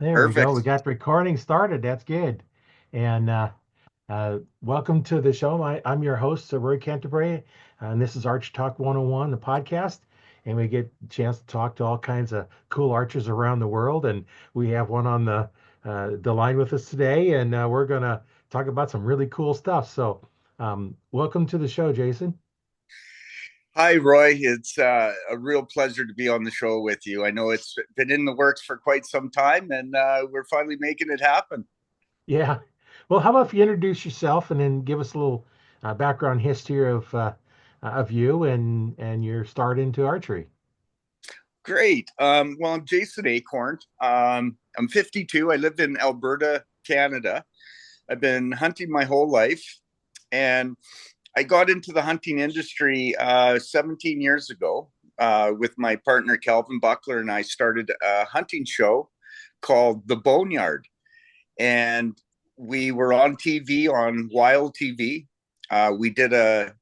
There we go. We Perfect. got the recording started. That's good. And welcome to the show. I'm your host, Roy Canterbury, and this is Arch Talk 101, the podcast. And we get a chance to talk to all kinds of cool archers around the world. And we have one on the line with us today, and we're gonna talk about some really cool stuff. So, welcome to the show, Jason. Hi, Roy. It's a real pleasure to be on the show with you. I know it's been in the works for quite some time, and we're finally making it happen. Yeah. Well, how about if you introduce yourself and then give us a little background history of you and your start into archery? Great. Well, I'm Jason Acorn. I'm 52. I live in Alberta, Canada. I've been hunting my whole life, and I got into the hunting industry 17 years ago with my partner Calvin Buckler, and I started a hunting show called The Boneyard. And we were on TV on Wild TV. We did a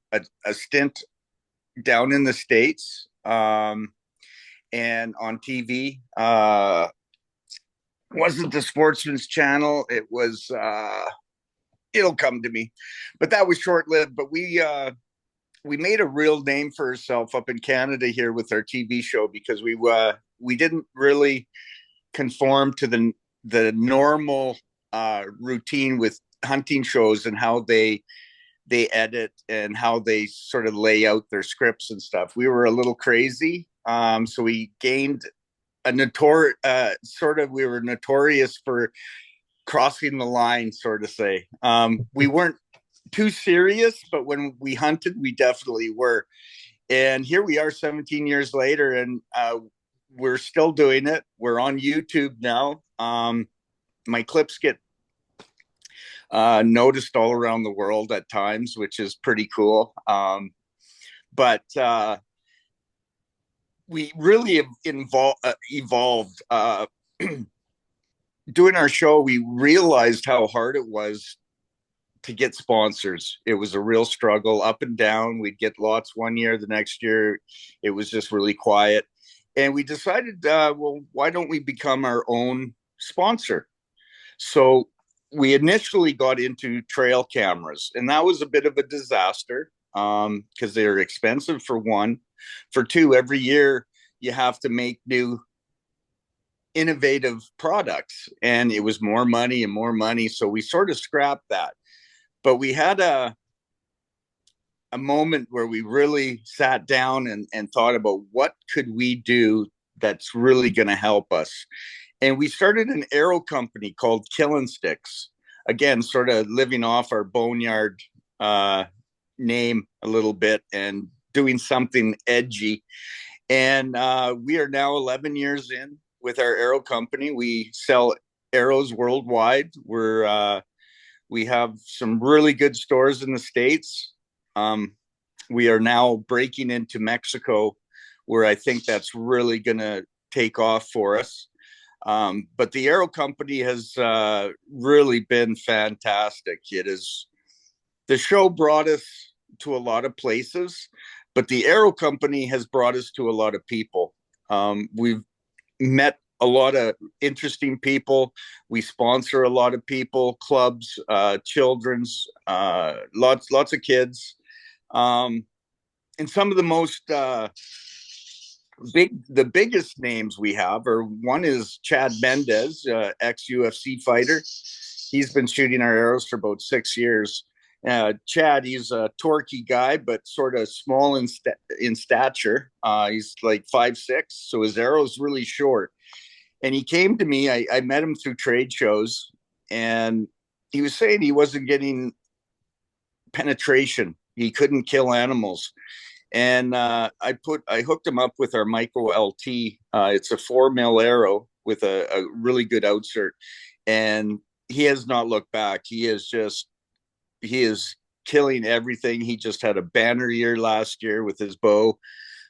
stint down in the States and on TV. Wasn't the Sportsman's Channel. It was, it'll come to me. But that was short lived. But we made a real name for ourselves up in Canada here with our TV show because we didn't really conform to the normal routine with hunting shows and how they edit and how they sort of lay out their scripts and stuff. We were a little crazy, so we gained a we were notorious for crossing the line, sort of say. We weren't too serious, but when we hunted, we definitely were. And here we are 17 years later, and we're still doing it. We're on YouTube now. My clips get noticed all around the world at times, which is pretty cool. But we really have evolved. Doing our show, we realized how hard it was to get sponsors. It was a real struggle, up and down. We'd get lots one year, the next year, it was just really quiet. And we decided, well, why don't we become our own sponsor? So we initially got into trail cameras, and that was a bit of a disaster because they're expensive for one. For two, every year you have to make new innovative products, and it was more money and more money. So we sort of scrapped that. But we had a moment where we really sat down and thought about what could we do that's really going to help us. And we started an arrow company called Killin Sticks. Again, sort of living off our boneyard name a little bit and doing something edgy. And we are now 11 years in with our arrow company. We sell arrows worldwide. We have some really good stores in the States. Um, we are now breaking into Mexico, where I think that's really going to take off for us. But the Arrow Company has really been fantastic. It is the show brought us to a lot of places, but the Arrow Company has brought us to a lot of people. We've met a lot of interesting people. We sponsor a lot of people, clubs, children's, lots of kids, and some of the most the biggest names we have are one is Chad Mendez, ex UFC fighter. He's been shooting our arrows for about 6 years. Chad, he's a torquey guy, but sort of small in stature. He's like 5'6", so his arrow's really short. And he came to me. I met him through trade shows, and he was saying he wasn't getting penetration. He couldn't kill animals. And I hooked him up with our micro LT. It's a 4 mil arrow with a really good outsert, and he has not looked back. He is killing everything. He just had a banner year last year with his bow.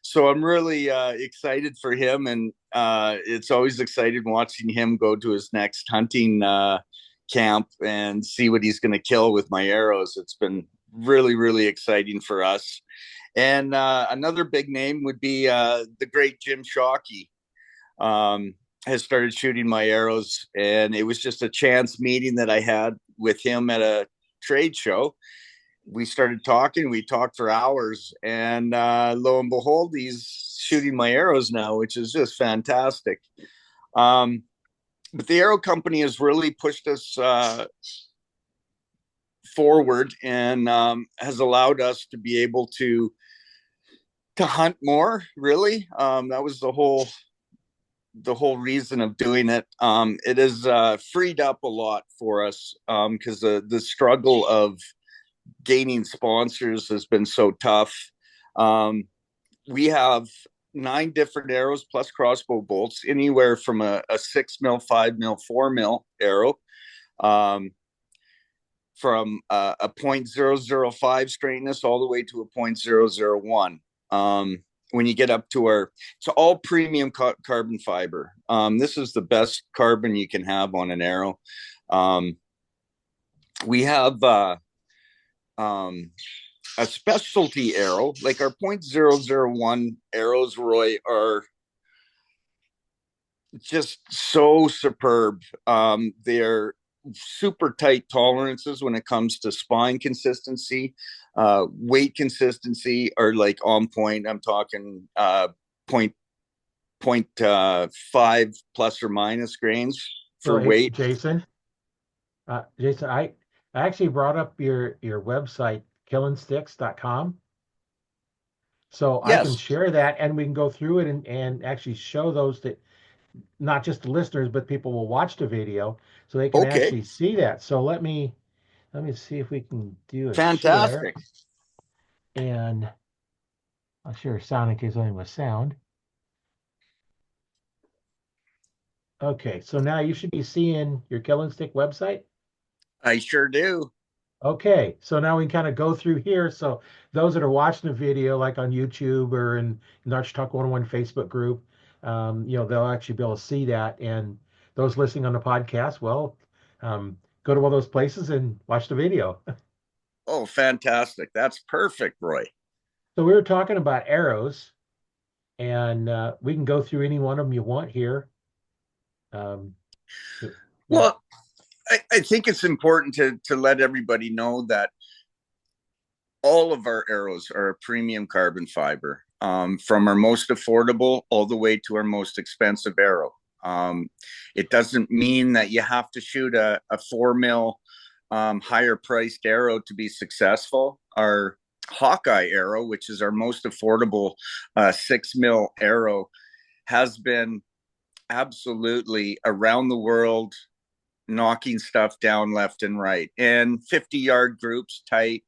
So I'm really excited for him, and it's always exciting watching him go to his next hunting camp and see what he's going to kill with my arrows. It's been really exciting for us. And another big name would be the great Jim Shockey. has started shooting my arrows, and it was just a chance meeting that I had with him at a trade show. We started talking. We talked for hours, and lo and behold, he's shooting my arrows now, which is just fantastic. But the arrow company has really pushed us forward, and has allowed us to be able to hunt more. Really, that was the whole reason of doing it. It has freed up a lot for us, because the struggle of gaining sponsors has been so tough. Um, we have 9 different arrows plus crossbow bolts, anywhere from a 6 mil, 5 mil, 4 mil arrow, um, from a 0.005 straightness all the way to a 0.001. When you get up to it's all premium carbon fiber. This is the best carbon you can have on an arrow. We have a specialty arrow, like our 0.001 arrows, Roy, are just so superb. They're super tight tolerances when it comes to spine consistency. Weight consistency are like on point. I'm talking point 5 plus or minus grains So, for hey, weight. Jason, I actually brought up your website, killinsticks.com. So I can Yes. share that and we can go through it and actually show those that not just the listeners, but people will watch the video so they can Okay. actually see that. So let me see if we can do a share, Fantastic. and I'll share sound in case only with sound. Okay, so now you should be seeing your Killing Stick website. I sure do. Okay, so now we can kind of go through here. So those that are watching the video, like on YouTube or in the Arch Talk 101 Facebook group, they'll actually be able to see that. And those listening on the podcast, well, go to one of those places and watch the video. Oh, fantastic. That's perfect, Roy. So we were talking about arrows, and we can go through any one of them you want here. Um, yeah. Well, I think it's important to let everybody know that all of our arrows are a premium carbon fiber, from our most affordable all the way to our most expensive arrow. It doesn't mean that you have to shoot a 4 mil higher priced arrow to be successful. Our Hawkeye arrow, which is our most affordable 6 mil arrow, has been absolutely around the world knocking stuff down left and right, and 50-yard groups tight.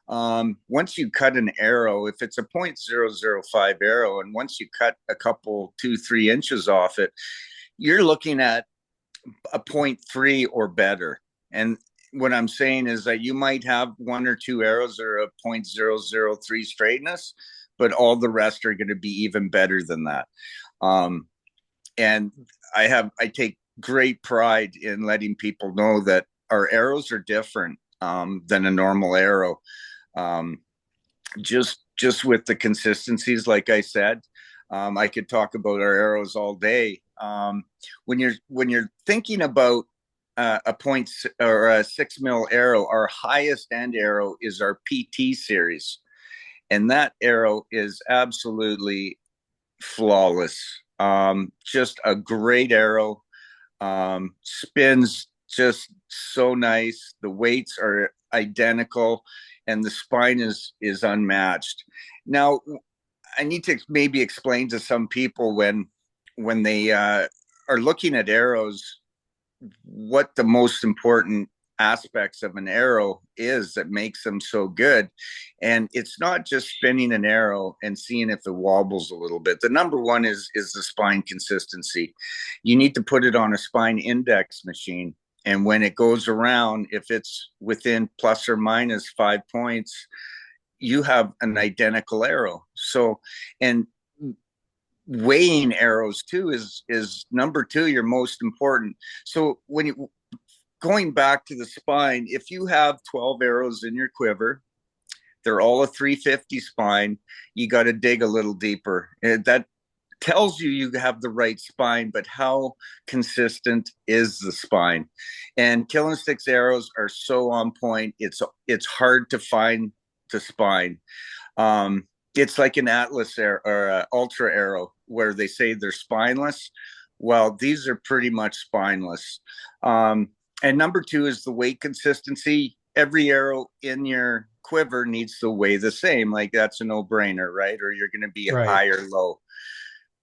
Once you cut an arrow, if it's a 0.005 arrow, and once you cut a couple 2-3 inches off it, you're looking at a 0.3 or better. And what I'm saying is that you might have 1 or 2 arrows that are a 0.003 straightness, but all the rest are going to be even better than that. And I take great pride in letting people know that our arrows are different than a normal arrow. Just with the consistencies, like I said, I could talk about our arrows all day. When you're thinking about a point or a 6 mil arrow, our highest end arrow is our PT series, and that arrow is absolutely flawless. Just a great arrow. Spins just so nice. The weights are identical, and the spine is unmatched. Now, I need to maybe explain to some people when they are looking at arrows what the most important aspects of an arrow is that makes them so good. And it's not just spinning an arrow and seeing if it wobbles a little bit. The number one is the spine consistency. You need to put it on a spine index machine, and when it goes around, if it's within plus or minus 5 points, you have an identical arrow. So, and weighing arrows too is number two, your most important. So when you going back to the spine, if you have 12 arrows in your quiver, they're all a 350 spine, you got to dig a little deeper. That tells you you have the right spine, but how consistent is the spine? And Killin Stick's arrows are so on point. It's hard to find the spine. It's like an Atlas arrow or a Ultra arrow where they say they're spineless. Well, these are pretty much spineless. And number two is the weight consistency. Every arrow in your quiver needs to weigh the same. Like that's a no-brainer, right? Or you're going to be Right. high or low.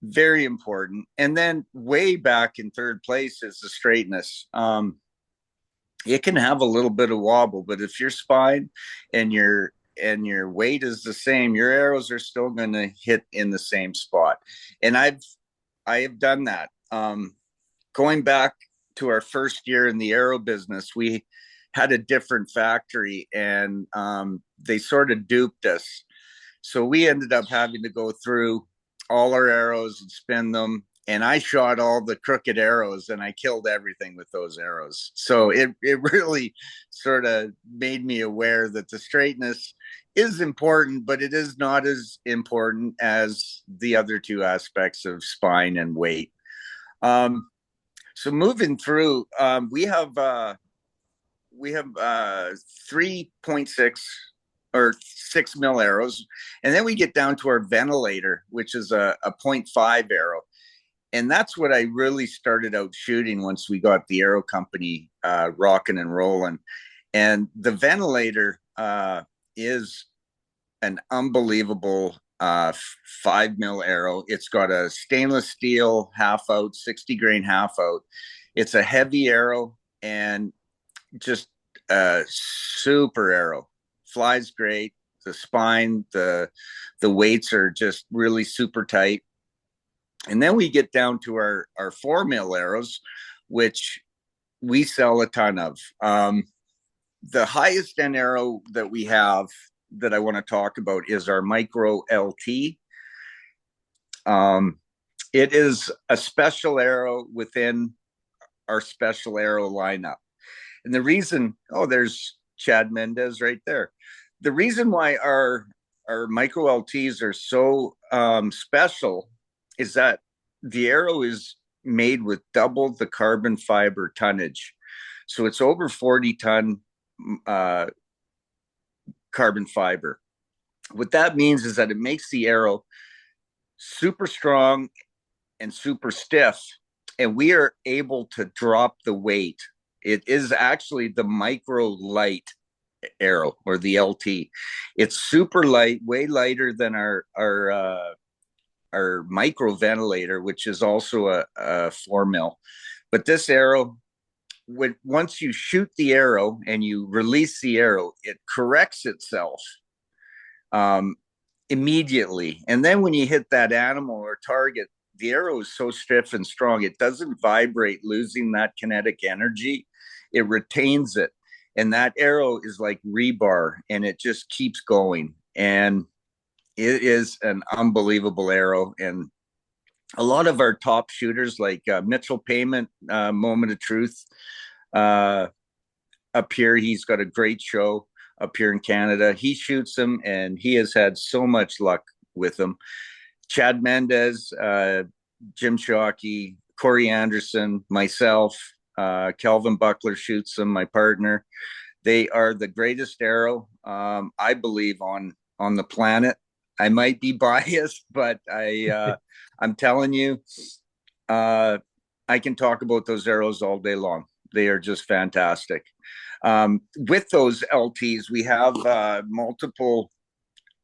Very important. And then way back in third place is the straightness. It can have a little bit of wobble, but if your spine and your weight is the same, your arrows are still going to hit in the same spot. And I have done that. Going back to our first year in the arrow business, we had a different factory, and they sort of duped us. So we ended up having to go through all our arrows and spin them. And I shot all the crooked arrows and I killed everything with those arrows. So it really sort of made me aware that the straightness is important, but it is not as important as the other two aspects of spine and weight. So moving through, we have 3.6 or 6 mil arrows. And then we get down to our ventilator, which is a 0.5 arrow. And that's what I really started out shooting once we got the arrow company rocking and rolling. And the ventilator is an unbelievable 5 mil arrow. It's got a stainless steel half out, 60 grain half out. It's a heavy arrow and just a super arrow. Flies great. The spine, the weights are just really super tight. And then we get down to our 4 mil arrows, which we sell a ton of. The highest end arrow that we have that I want to talk about is our micro LT. It is a special arrow within our special arrow lineup. And the reason, oh, there's Chad Mendez right there. The reason why our micro LTs are so special is that the arrow is made with double the carbon fiber tonnage. So it's over 40 ton carbon fiber. What that means is that it makes the arrow super strong and super stiff, and we are able to drop the weight. It is actually the micro light arrow or the LT. It's super light, way lighter than our micro ventilator, which is also a 4 mil. But this arrow, once you shoot the arrow and you release the arrow, it corrects itself immediately. And then when you hit that animal or target, the arrow is so stiff and strong, it doesn't vibrate, losing that kinetic energy. It retains it. And that arrow is like rebar, and it just keeps going. And it is an unbelievable arrow. And a lot of our top shooters, like Mitchell Payment, Moment of Truth, up here, he's got a great show up here in Canada. He shoots them, and he has had so much luck with them. Chad Mendez, Jim Shockey, Corey Anderson, myself, Kelvin Buckler shoots them, my partner. They are the greatest arrow, I believe, on the planet. I might be biased, but I'm telling you, I can talk about those arrows all day long. They are just fantastic. With those LTs, we have multiple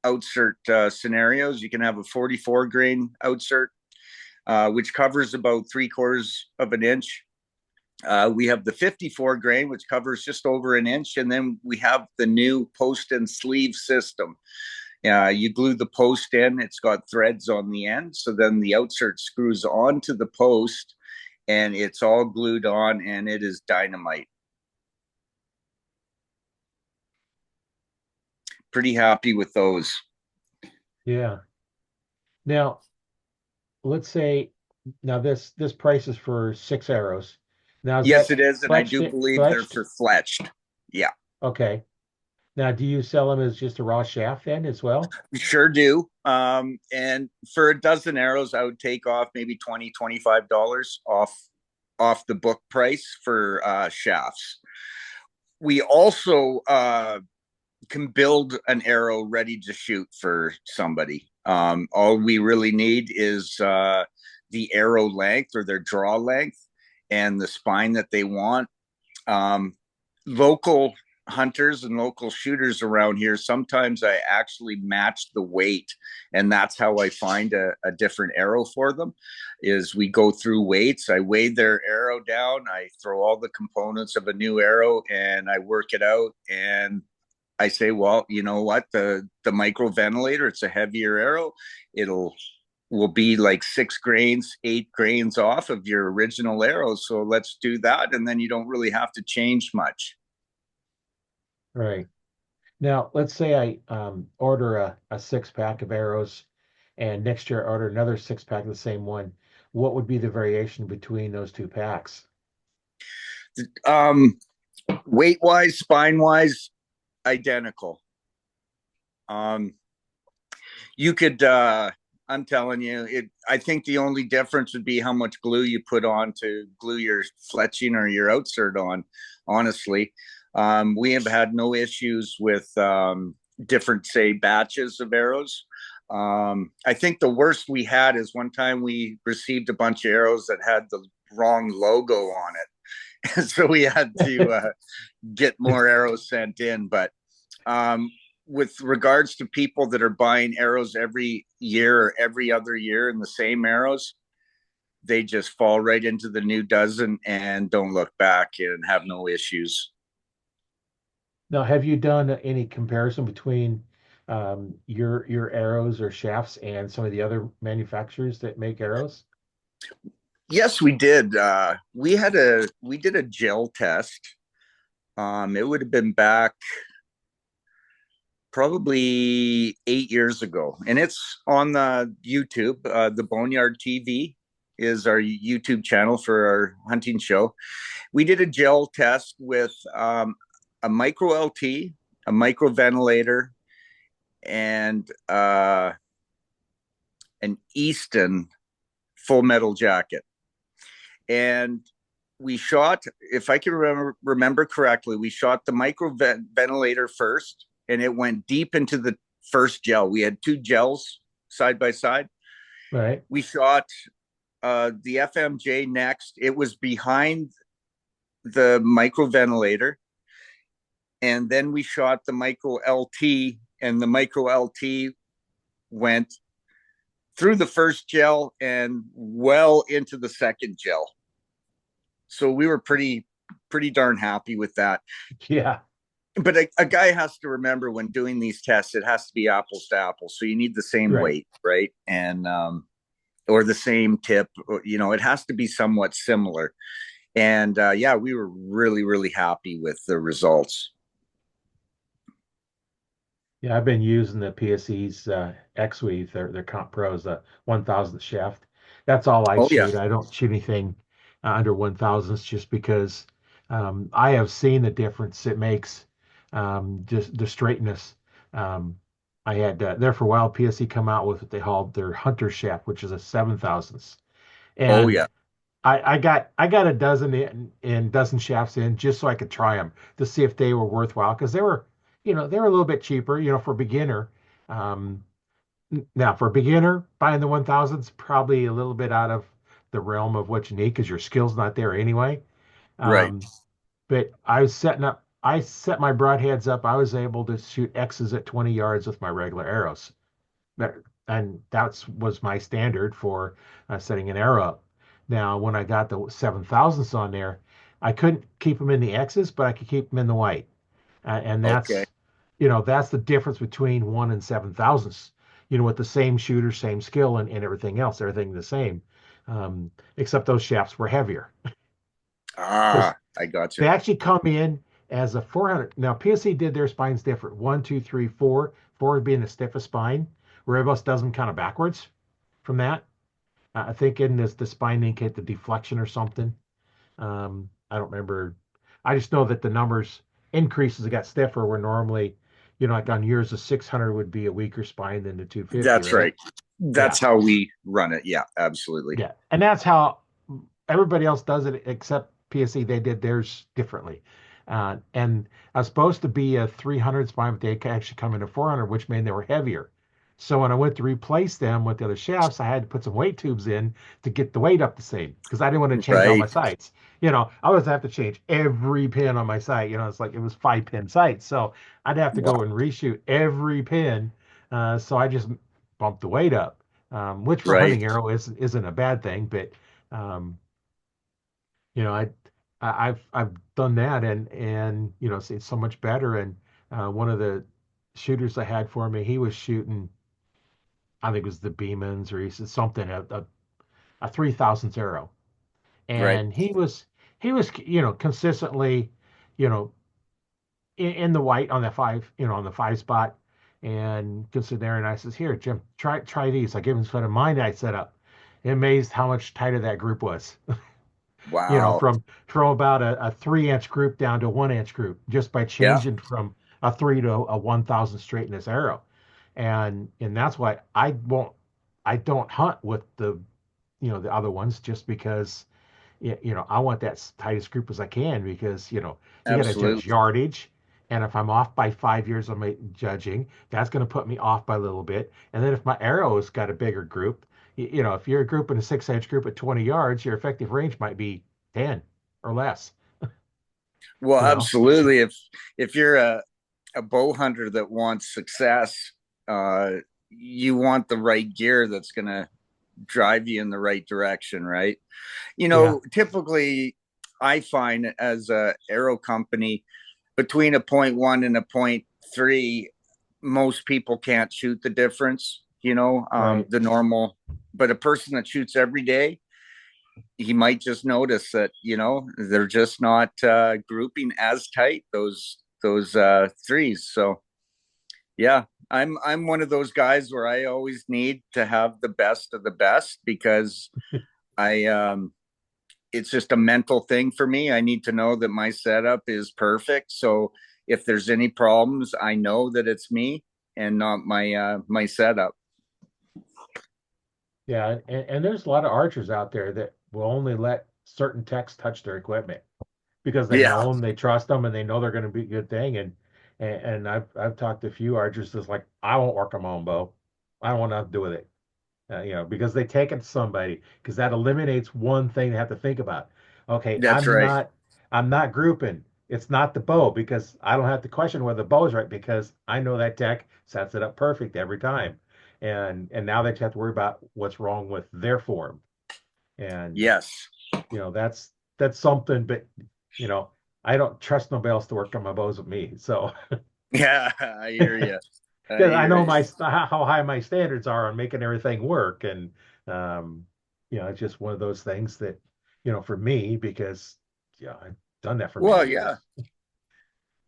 outsert scenarios. You can have a 44 grain outsert, which covers about 3/4 of an inch. We have the 54 grain, which covers just over an inch. And then we have the new post and sleeve system. You glue the post in, it's got threads on the end. So then the outsert screws onto the post and it's all glued on, and it is dynamite. Pretty happy with those. Yeah. Now, let's say this price is for 6 arrows. Now is Yes, that it is. And I fletched do it believe they're fletched? for fletched. Yeah. Okay. Now, do you sell them as just a raw shaft then as well? We sure do. And for a dozen arrows, I would take off maybe 20, $25 off the book price for shafts. We also can build an arrow ready to shoot for somebody. All we really need is the arrow length or their draw length and the spine that they want. Local hunters and local shooters around here, sometimes I actually match the weight, and that's how I find a different arrow for them. Is we go through weights, I weigh their arrow down, I throw all the components of a new arrow, and I work it out. And I say, well, you know what, the micro ventilator, it's a heavier arrow, it'll will be like 6 grains, 8 grains off of your original arrow. So let's do that. And then you don't really have to change much. Right. Now, let's say I order a six pack of arrows and next year I order another six pack of the same one. What would be the variation between those two packs? Um, Weight wise, spine wise, identical. Um, you could, I'm telling you, I think the only difference would be how much glue you put on to glue your fletching or your outsert on. Honestly, we have had no issues with different, say, batches of arrows. I think the worst we had is one time we received a bunch of arrows that had the wrong logo on it. So we had to get more arrows sent in. But with regards to people that are buying arrows every year or every other year in the same arrows, they just fall right into the new dozen and don't look back and have no issues. Now, have you done any comparison between your arrows or shafts and some of the other manufacturers that make arrows? Yes, we did. We did a gel test. It would have been back probably 8 years ago, and it's on the YouTube. The Boneyard TV is our YouTube channel for our hunting show. We did a gel test with a micro LT, a micro ventilator, and an Easton full metal jacket. And we shot, if I can remember correctly, we shot the micro ventilator first, and it went deep into the first gel. We had two gels side by side. Right. We shot the FMJ next. It was behind the micro ventilator. And then we shot the micro LT, and the micro LT went through the first gel and well into the second gel. So we were pretty darn happy with that. Yeah. But a guy has to remember when doing these tests, it has to be apples to apples. So you need the same Right. weight, right? And or the same tip, or, it has to be somewhat similar. And yeah, we were really happy with the results. Yeah, I've been using the PSE's X-Weave, their Comp Pros, the 1000th shaft. That's all I Oh yeah. shoot. I don't shoot anything under 1000s just because I have seen the difference it makes, just the straightness. Um, I had there for a while, PSE come out with what they called their Hunter shaft, which is a 7000s. Oh And yeah. I got a dozen in dozen shafts in just so I could try them to see if they were worthwhile because they were a little bit cheaper, for beginner. Um, Now for a beginner, buying the 1000s probably a little bit out of the realm of what you need because your skill's not there anyway. Right. Um, but I set my broadheads up. I was able to shoot X's at 20 yards with my regular arrows. That, and that was my standard for setting an arrow up. Now, when I got the 7000s on there, I couldn't keep them in the X's, but I could keep them in the white. And Okay. that's the difference between 1 and 7000s. With the same shooter, same skill, and everything else, everything the same, except those shafts were heavier because I got you. they actually come in as a 400. Now, PSC did their spines different. One, two, three, four. Four being the stiffest spine, where everybody else does them kind of backwards from that. I think in this the spine indicate the deflection or something. I don't remember. I just know that the numbers increases it got stiffer where normally like on yours, the 600 would be a weaker spine than the 250, That's right? right. That's Yeah. how we run it. Yeah, absolutely. Yeah. And that's how everybody else does it except PSC. They did theirs differently. And I was supposed to be a 300 spine, but they actually come in a 400, which made they were heavier. So when I went to replace them with the other shafts, I had to put some weight tubes in to get the weight up the same because I didn't want to change all my Right. sights. I was have to change every pin on my sight. It's like it was 5 pin sights. So I'd have to go Wow. and reshoot every pin. So I just bumped the weight up, which for Right. hunting arrow isn't a bad thing, but um, you know, I've done that, and it's so much better. And one of the shooters I had for me, he was shooting, I think it was the Beemans, or he said something, a 3,000th arrow, Right. and he was consistently, you know in the white on the five, on the five spot, and could sit there, and I says, here, Jim, try these. I gave him some of mine I set up. Amazed how much tighter that group was. Wow. From about a 3 inch group down to a 1 inch group just by Yeah. changing from a 3 to a 1,000 straightness arrow. And that's why I don't hunt with the other ones, just because I want that tightest group as I can, because you got to judge Absolutely. yardage. And if I'm off by 5 years on my judging, that's going to put me off by a little bit. And then if my arrow's got a bigger group, if you're a group in a 6 inch group at 20 yards, your effective range might be 10 or less, Well, you know? absolutely. If you're a bow hunter that wants success, you want the right gear that's going to drive you in the right direction, right? Yeah. Typically, I find as a arrow company, between a point one and a point three, most people can't shoot the difference. Right. The normal, but a person that shoots every day, he might just notice that they're just not grouping as tight those threes. So yeah, I'm one of those guys where I always need to have the best of the best, because I it's just a mental thing for me. I need to know that my setup is perfect. So if there's any problems, I know that it's me and not my setup. Yeah. And there's a lot of archers out there that will only let certain techs touch their equipment because they Yeah, know them, they trust them, and they know they're going to be a good thing. And I've talked to a few archers that's like, I won't work on my own bow. I don't want nothing to do with it. Because they take it to somebody, because that eliminates one thing they have to think about. Okay, that's right. I'm not grouping. It's not the bow, because I don't have to question whether the bow is right, because I know that tech sets it up perfect every time. And now they just have to worry about what's wrong with their form. And Yes. that's something, but you know, I don't trust nobody else to work on my bows with me. So Yeah, I hear you. I because I hear know you. how high my standards are on making everything work, and um, it's just one of those things that for me, because I've done that for many Well, yeah, years.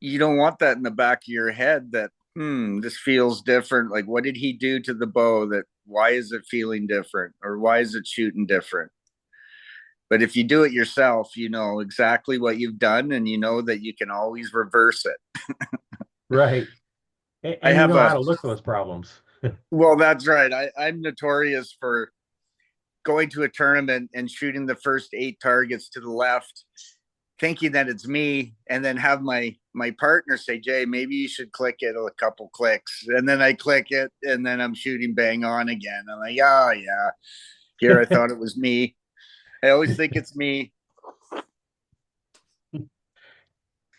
you don't want that in the back of your head that, this feels different. Like, what did he do to the bow? That why is it feeling different, or why is it shooting different? But if you do it yourself, you know exactly what you've done, and you know that you can always reverse it. Right. I And you have know a how to look for those problems. Well, that's right. I'm notorious for going to a tournament and shooting the first 8 targets to the left, thinking that it's me, and then have my partner say, Jay, maybe you should click it a couple clicks, and then I click it, and then I'm shooting bang on again. I'm like, oh yeah, here I thought it was me. I always think it's me.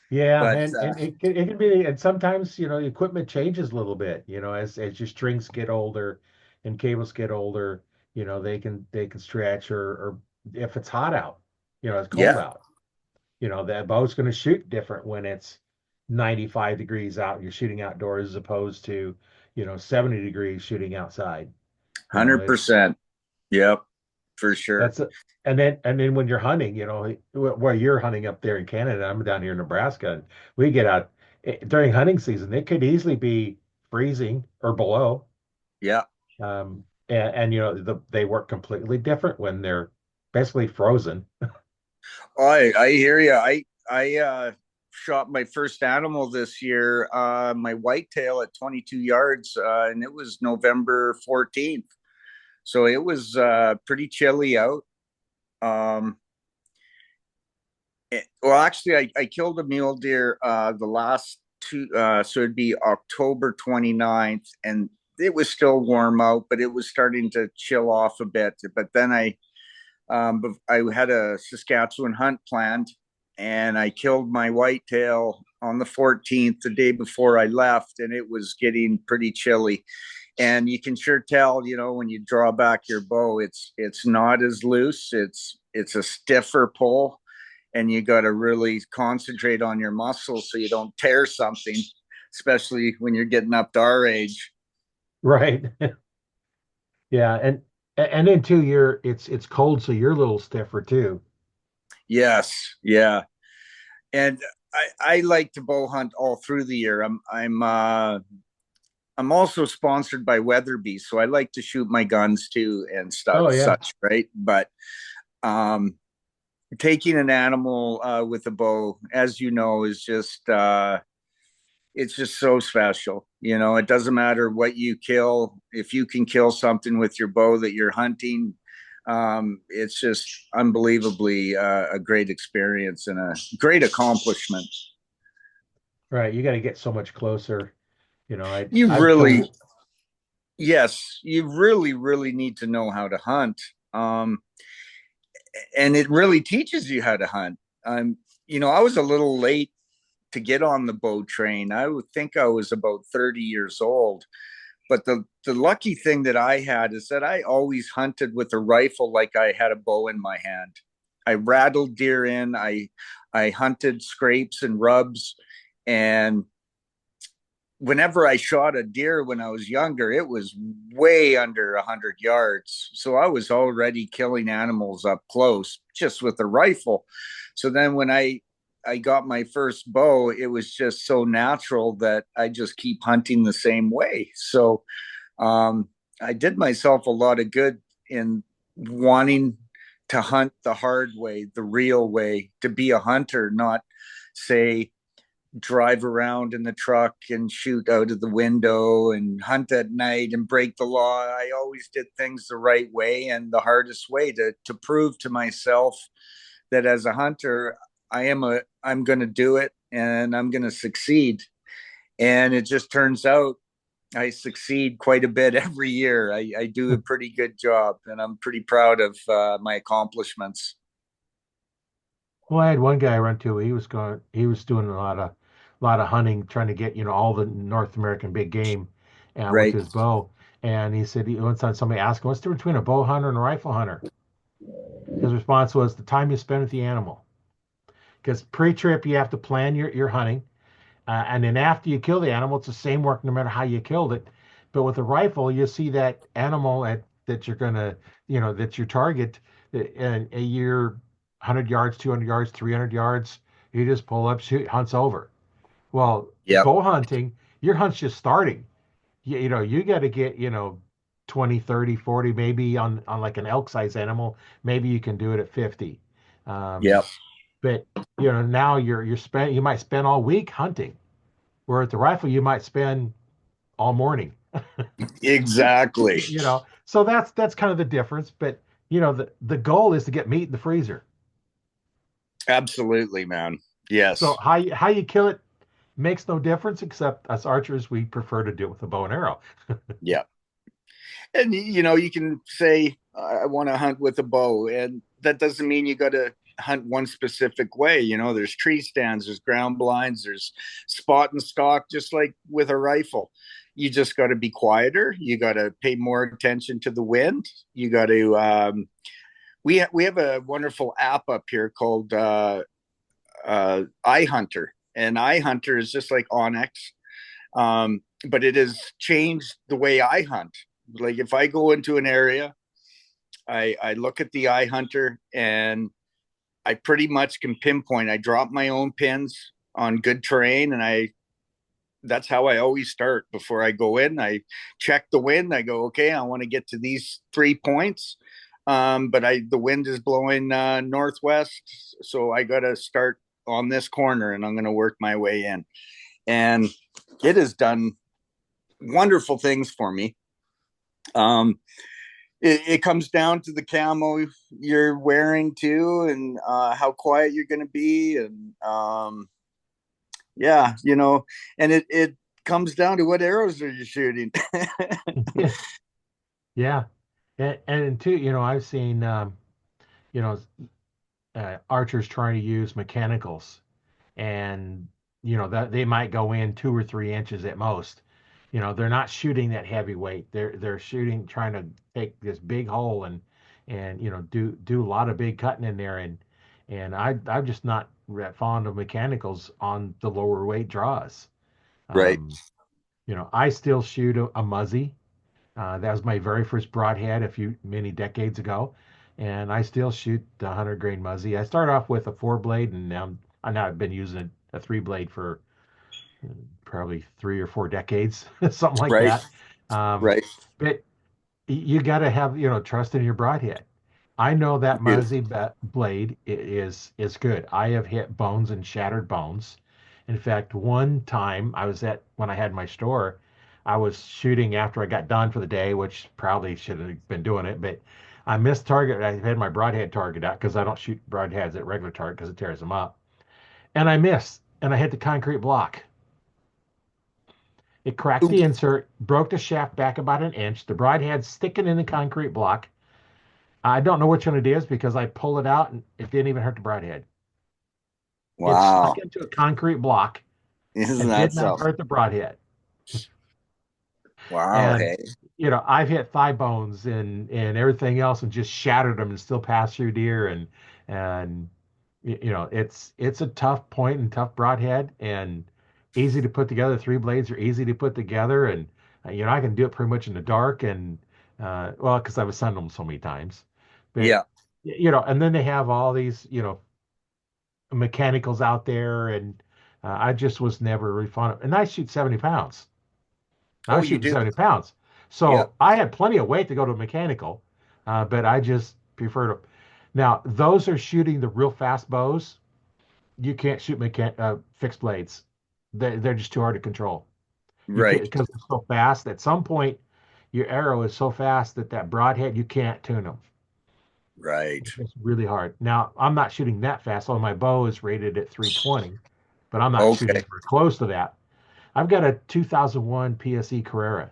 Yeah, But and it can be, and sometimes the equipment changes a little bit, as your strings get older and cables get older, they can stretch, or if it's hot out, it's cold yeah, out. That bow's going to shoot different when it's 95 degrees out. You're shooting outdoors as opposed to, 70 degrees shooting outside. It's 100%. Yep, for sure. that's a, and then when you're hunting, where you're hunting up there in Canada, I'm down here in Nebraska, and we get out during hunting season. It could easily be freezing or below. Yeah, And they work completely different when they're basically frozen. I hear you. I shot my first animal this year, my whitetail at 22 yards, and it was November 14th. So it was pretty chilly out. Um, well, actually, I killed a mule deer the last two, so it'd be October 29th, and it was still warm out, but it was starting to chill off a bit. But then I had a Saskatchewan hunt planned, and I killed my whitetail on the 14th, the day before I left, and it was getting pretty chilly. And you can sure tell, when you draw back your bow, it's not as loose. It's a stiffer pull, and you got to really concentrate on your muscles so you don't tear something, especially when you're getting up to our age. Right. Yeah, and then too, it's cold, so you're a little stiffer too. Yes, yeah. And I like to bow hunt all through the year. I'm also sponsored by Weatherby, so I like to shoot my guns too and stuff Oh yeah. such, right? But um taking an animal with a bow, as you know, is just it's just so special. It doesn't matter what you kill. If you can kill something with your bow that you're hunting, it's just unbelievably a great experience and a great accomplishment. Right. You got to get so much closer. You I've killed. really, yes, you really, really need to know how to hunt. Um, and it really teaches you how to hunt. I was a little late to get on the bow train. I would think I was about 30 years old. But the lucky thing that I had is that I always hunted with a rifle like I had a bow in my hand. I rattled deer in, I hunted scrapes and rubs, and whenever I shot a deer when I was younger, it was way under 100 yards. So I was already killing animals up close just with a rifle. So then when I got my first bow, it was just so natural that I just keep hunting the same way. So I did myself a lot of good in wanting to hunt the hard way, the real way, to be a hunter, not say drive around in the truck and shoot out of the window and hunt at night and break the law. I always did things the right way and the hardest way to prove to myself that as a hunter, I'm going to do it and I'm going to succeed. And it just turns out I succeed quite a bit every year. I do a pretty good job, and I'm pretty proud of my accomplishments. Well, I had one guy I run to. He was doing a lot of hunting, trying to get all the North American big game, with Right. his bow. And he said one time somebody asked him, "What's the difference between a bow hunter and a rifle hunter?" His response was, "The time you spend with the animal." Because pre-trip you have to plan your hunting, and then after you kill the animal, it's the same work no matter how you killed it. But with a rifle, you see that animal that you're gonna, that's your target, and you're 100 yards, 200 yards, 300 yards. You just pull up, shoot, hunts over. Well, Yep. bow hunting, your hunt's just starting. You got to get 20, 30, 40, maybe on like an elk size animal. Maybe you can do it at 50. Um, Yep. but now you might spend all week hunting. Where at the rifle, you might spend all morning. Exactly. So that's kind of the difference. But the goal is to get meat in the freezer. Absolutely, man. So Yes. how you kill it makes no difference, except us archers, we prefer to do it with a bow and arrow. Yeah. And you can say I want to hunt with a bow, and that doesn't mean you got to hunt one specific way. There's tree stands, there's ground blinds, there's spot and stalk, just like with a rifle. You just got to be quieter. You got to pay more attention to the wind. You got to we have a wonderful app up here called iHunter, and iHunter is just like Onyx, but it has changed the way I hunt. Like if I go into an area, I look at the iHunter and I pretty much can pinpoint. I drop my own pins on good terrain, and that's how I always start before I go in. I check the wind. I go, okay, I want to get to these 3 points. But the wind is blowing northwest, so I got to start on this corner and I'm going to work my way in. And it has done wonderful things for me. Um, it comes down to the camo you're wearing too, and how quiet you're going to be, and yeah, and it comes down to what arrows are you shooting. Yeah. Yeah. And too, I've seen, you know, archers trying to use mechanicals, and that they might go in 2 or 3 inches at most. They're not shooting that heavyweight. They're shooting, trying to take this big hole and do a lot of big cutting in there, and I'm just not that fond of mechanicals on the lower weight draws. Right. Um, I still shoot a Muzzy. That was my very first broadhead many decades ago, and I still shoot the 100 grain Muzzy. I started off with a 4 blade, and now I've been using a 3 blade for probably 3 or 4 decades, something like Right. that. Um, Right. but you got to have trust in your broadhead. I know that You do. Muzzy blade is good. I have hit bones and shattered bones. In fact, one time when I had my store, I was shooting after I got done for the day, which probably should have been doing it, but I missed target. I had my broadhead target out because I don't shoot broadheads at regular target because it tears them up. And I missed, and I hit the concrete block. It cracked the Oops. insert, broke the shaft back about an inch. The broadhead sticking in the concrete block. I don't know which one it is because I pulled it out and it didn't even hurt the broadhead. It stuck Wow. into a concrete block Isn't and that did not something? hurt the broadhead. Wow. And Hey. I've hit thigh bones and everything else and just shattered them and still passed through deer, and it's a tough point and tough broadhead and easy to put together. 3 blades are easy to put together, and I can do it pretty much in the dark, and well, because I've assembled them so many times. But Yeah. and then they have all these mechanicals out there, and I just was never really fond of. And I shoot 70 pounds. I Oh, was you shooting do. 70 pounds. Yeah. So I had plenty of weight to go to a mechanical, but I just prefer to. Now, those are shooting the real fast bows. You can't shoot fixed blades. They're just too hard to control. You can't Right. because they're so fast. At some point, your arrow is so fast that broadhead, you can't tune them. Right. It's really hard. Now, I'm not shooting that fast. So my bow is rated at 320, but I'm not shooting Okay. anywhere close to that. I've got a 2001 PSE Carrera.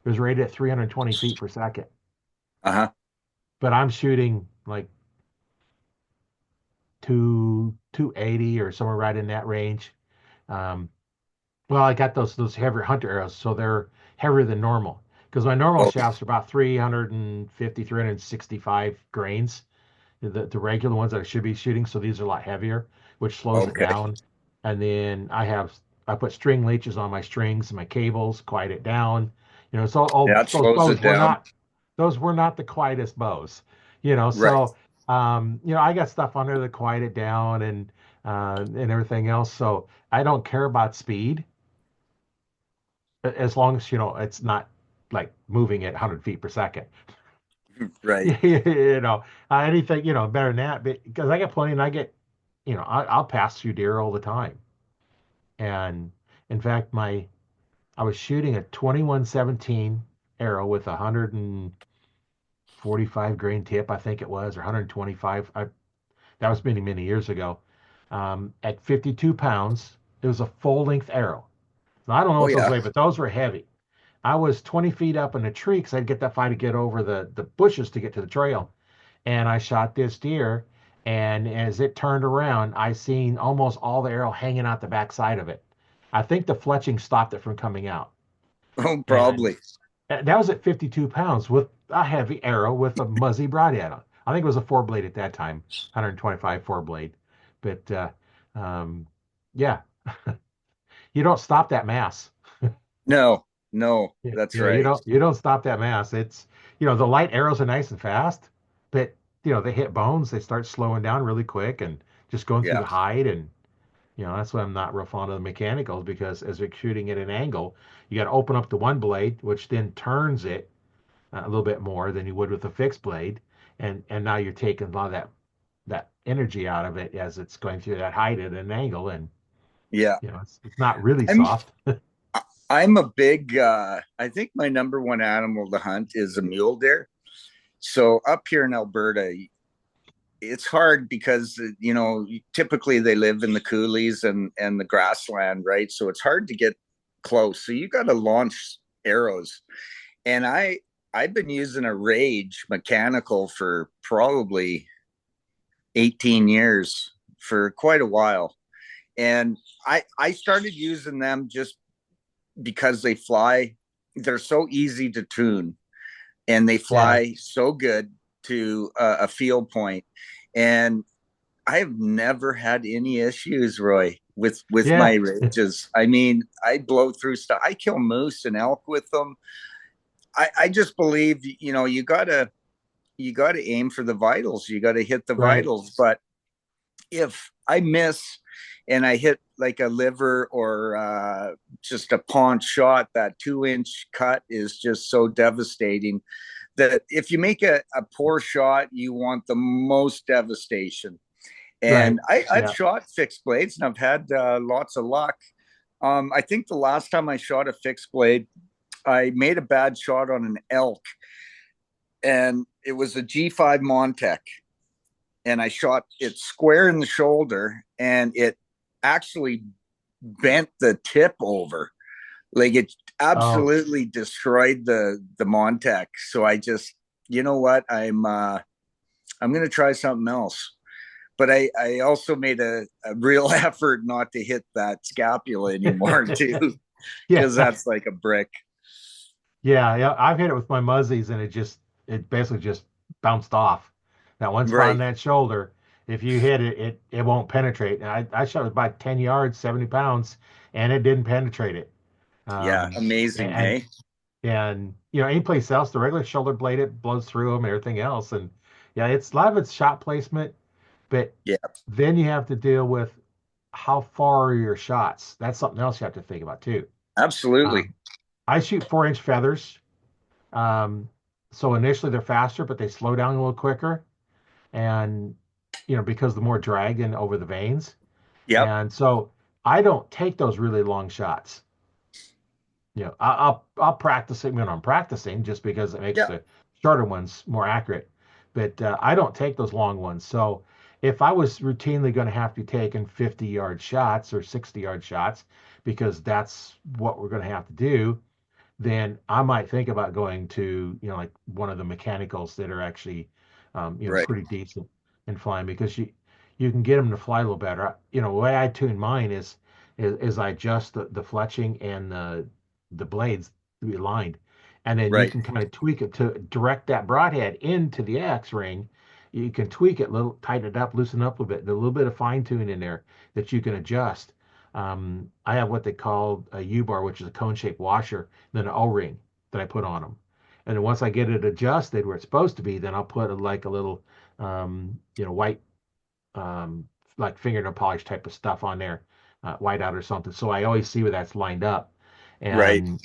It was rated at 320 feet per second, Uh-huh. but I'm shooting like 280 or somewhere right in that range. Um, well, I got those heavier hunter arrows, so they're heavier than normal because my normal Okay. shafts are about 350, 365 grains, the regular ones that I should be shooting. So these are a lot heavier, which slows it Okay. down. And then I put string leeches on my strings and my cables, quiet it down. So That those slows bows it down. were not the quietest bows. Right. So I got stuff on there to quiet it down and everything else. So I don't care about speed as long as it's not like moving at 100 feet per second. Right. Anything better than that, because I get plenty, and I get I'll pass through deer all the time. And in fact, I was shooting a 2117 arrow with a 145 grain tip, I think it was, or 125. That was many, many years ago. At 52 pounds, it was a full length arrow. Now, I don't know Oh what those yeah. weigh, but those were heavy. I was 20 feet up in a tree because I'd get that far to get over the bushes to get to the trail. And I shot this deer. And as it turned around, I seen almost all the arrow hanging out the backside of it. I think the fletching stopped it from coming out. Oh, And probably. that was at 52 pounds with a heavy arrow with a Muzzy broadhead on. I think it was a 4 blade at that time, 125 4 blade. But yeah, you don't stop that mass. No, no, Yeah, that's yeah, you right. don't stop that mass. It's the light arrows are nice and fast, but they hit bones, they start slowing down really quick and just going through Yeah. the hide, and that's why I'm not real fond of the mechanicals, because as we're shooting at an angle, you got to open up the one blade, which then turns it a little bit more than you would with a fixed blade, and now you're taking a lot of that energy out of it as it's going through that height at an angle, and Yeah. it's not really I'm soft. I'm a big I think my number one animal to hunt is a mule deer. So up here in Alberta, it's hard because typically they live in the coulees and the grassland, right? So it's hard to get close. So you got to launch arrows. And I've been using a Rage mechanical for probably 18 years, for quite a while. And I started using them just because they fly. They're so easy to tune, and they Yeah, fly so good to a field point. And I have never had any issues, Roy, with my yeah, rages. I mean, I blow through stuff. I kill moose and elk with them. I just believe, you gotta aim for the vitals. You gotta hit the right. vitals. But if I miss and I hit like a liver or just a paunch shot, that 2 inch cut is just so devastating that if you make a poor shot, you want the most devastation. Right. And I've Yeah. shot fixed blades and I've had lots of luck. I think the last time I shot a fixed blade, I made a bad shot on an elk, and it was a G5 Montec, and I shot it square in the shoulder, and it actually bent the tip over. Like it Oh, absolutely destroyed the Montec. So I just, you know what, I'm gonna try something else. But I also made a real effort not to hit that scapula anymore too, yeah. because that's like a brick. Yeah, yeah. I've hit it with my muzzies, and it basically just bounced off. That one spot on Right. that shoulder, if you hit it, it won't penetrate. And I shot it about 10 yards, 70 pounds, and it didn't penetrate it. Yeah. Um, Amazing. and Hey. and any place else, the regular shoulder blade, it blows through them, everything else. And yeah, it's a lot of it's shot placement, but Yeah. then you have to deal with how far are your shots. That's something else you have to think about too. Absolutely. Um, I shoot 4-inch feathers. Um, so initially they're faster, but they slow down a little quicker. And, because the more drag in over the veins. Yep. And so I don't take those really long shots. I'll practice it when I'm practicing just because it makes Yeah. the shorter ones more accurate. But I don't take those long ones. So if I was routinely going to have to be taking 50-yard shots or 60-yard shots, because that's what we're going to have to do, then I might think about going to, like one of the mechanicals that are actually, Right. pretty decent in flying because you can get them to fly a little better. The way I tune mine is I adjust the fletching and the blades to be aligned, and then you Right. can kind of tweak it to direct that broadhead into the X ring. You can tweak it, little tighten it up, loosen up a bit. There's a little bit of fine tuning in there that you can adjust. I have what they call a U-bar, which is a cone-shaped washer, then an O-ring that I put on them. And then once I get it adjusted where it's supposed to be, then I'll put like a little, white, um, like fingernail polish type of stuff on there, white out or something. So I always see where that's lined up. Right. And,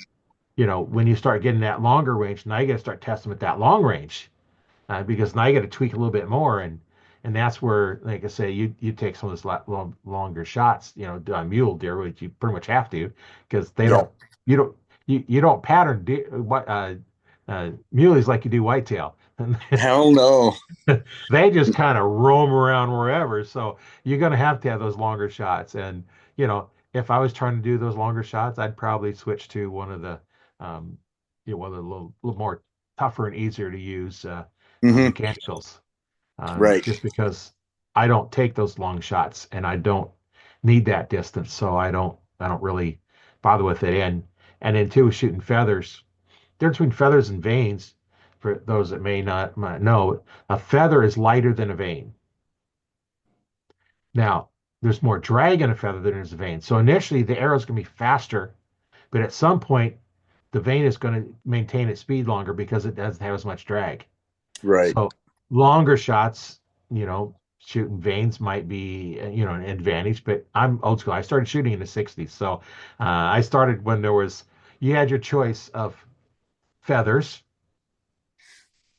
when you start getting that longer range, now you got to start testing with that long range because now you got to tweak a little bit more. And that's where, like I say, you take some of those longer shots, on mule deer, which you pretty much have to, because Yeah. you don't, you don't pattern muleys like you do whitetail. Hell no. They just kind of roam around wherever. So you're going to have those longer shots. And, if I was trying to do those longer shots, I'd probably switch to one of the, um, one of the little more tougher and easier to use Hmm. mechanicals, Right. just because I don't take those long shots and I don't need that distance. So I don't really bother with it. And then too, shooting feathers, difference between feathers and veins, for those that may not might know, a feather is lighter than a vein. Now, there's more drag in a feather than there's a vein. So initially, the arrow is going to be faster, but at some point, the vein is going to maintain its speed longer because it doesn't have as much drag. Right. So longer shots, shooting veins might be, an advantage, but I'm old school. I started shooting in the 60s. So I started when you had your choice of feathers,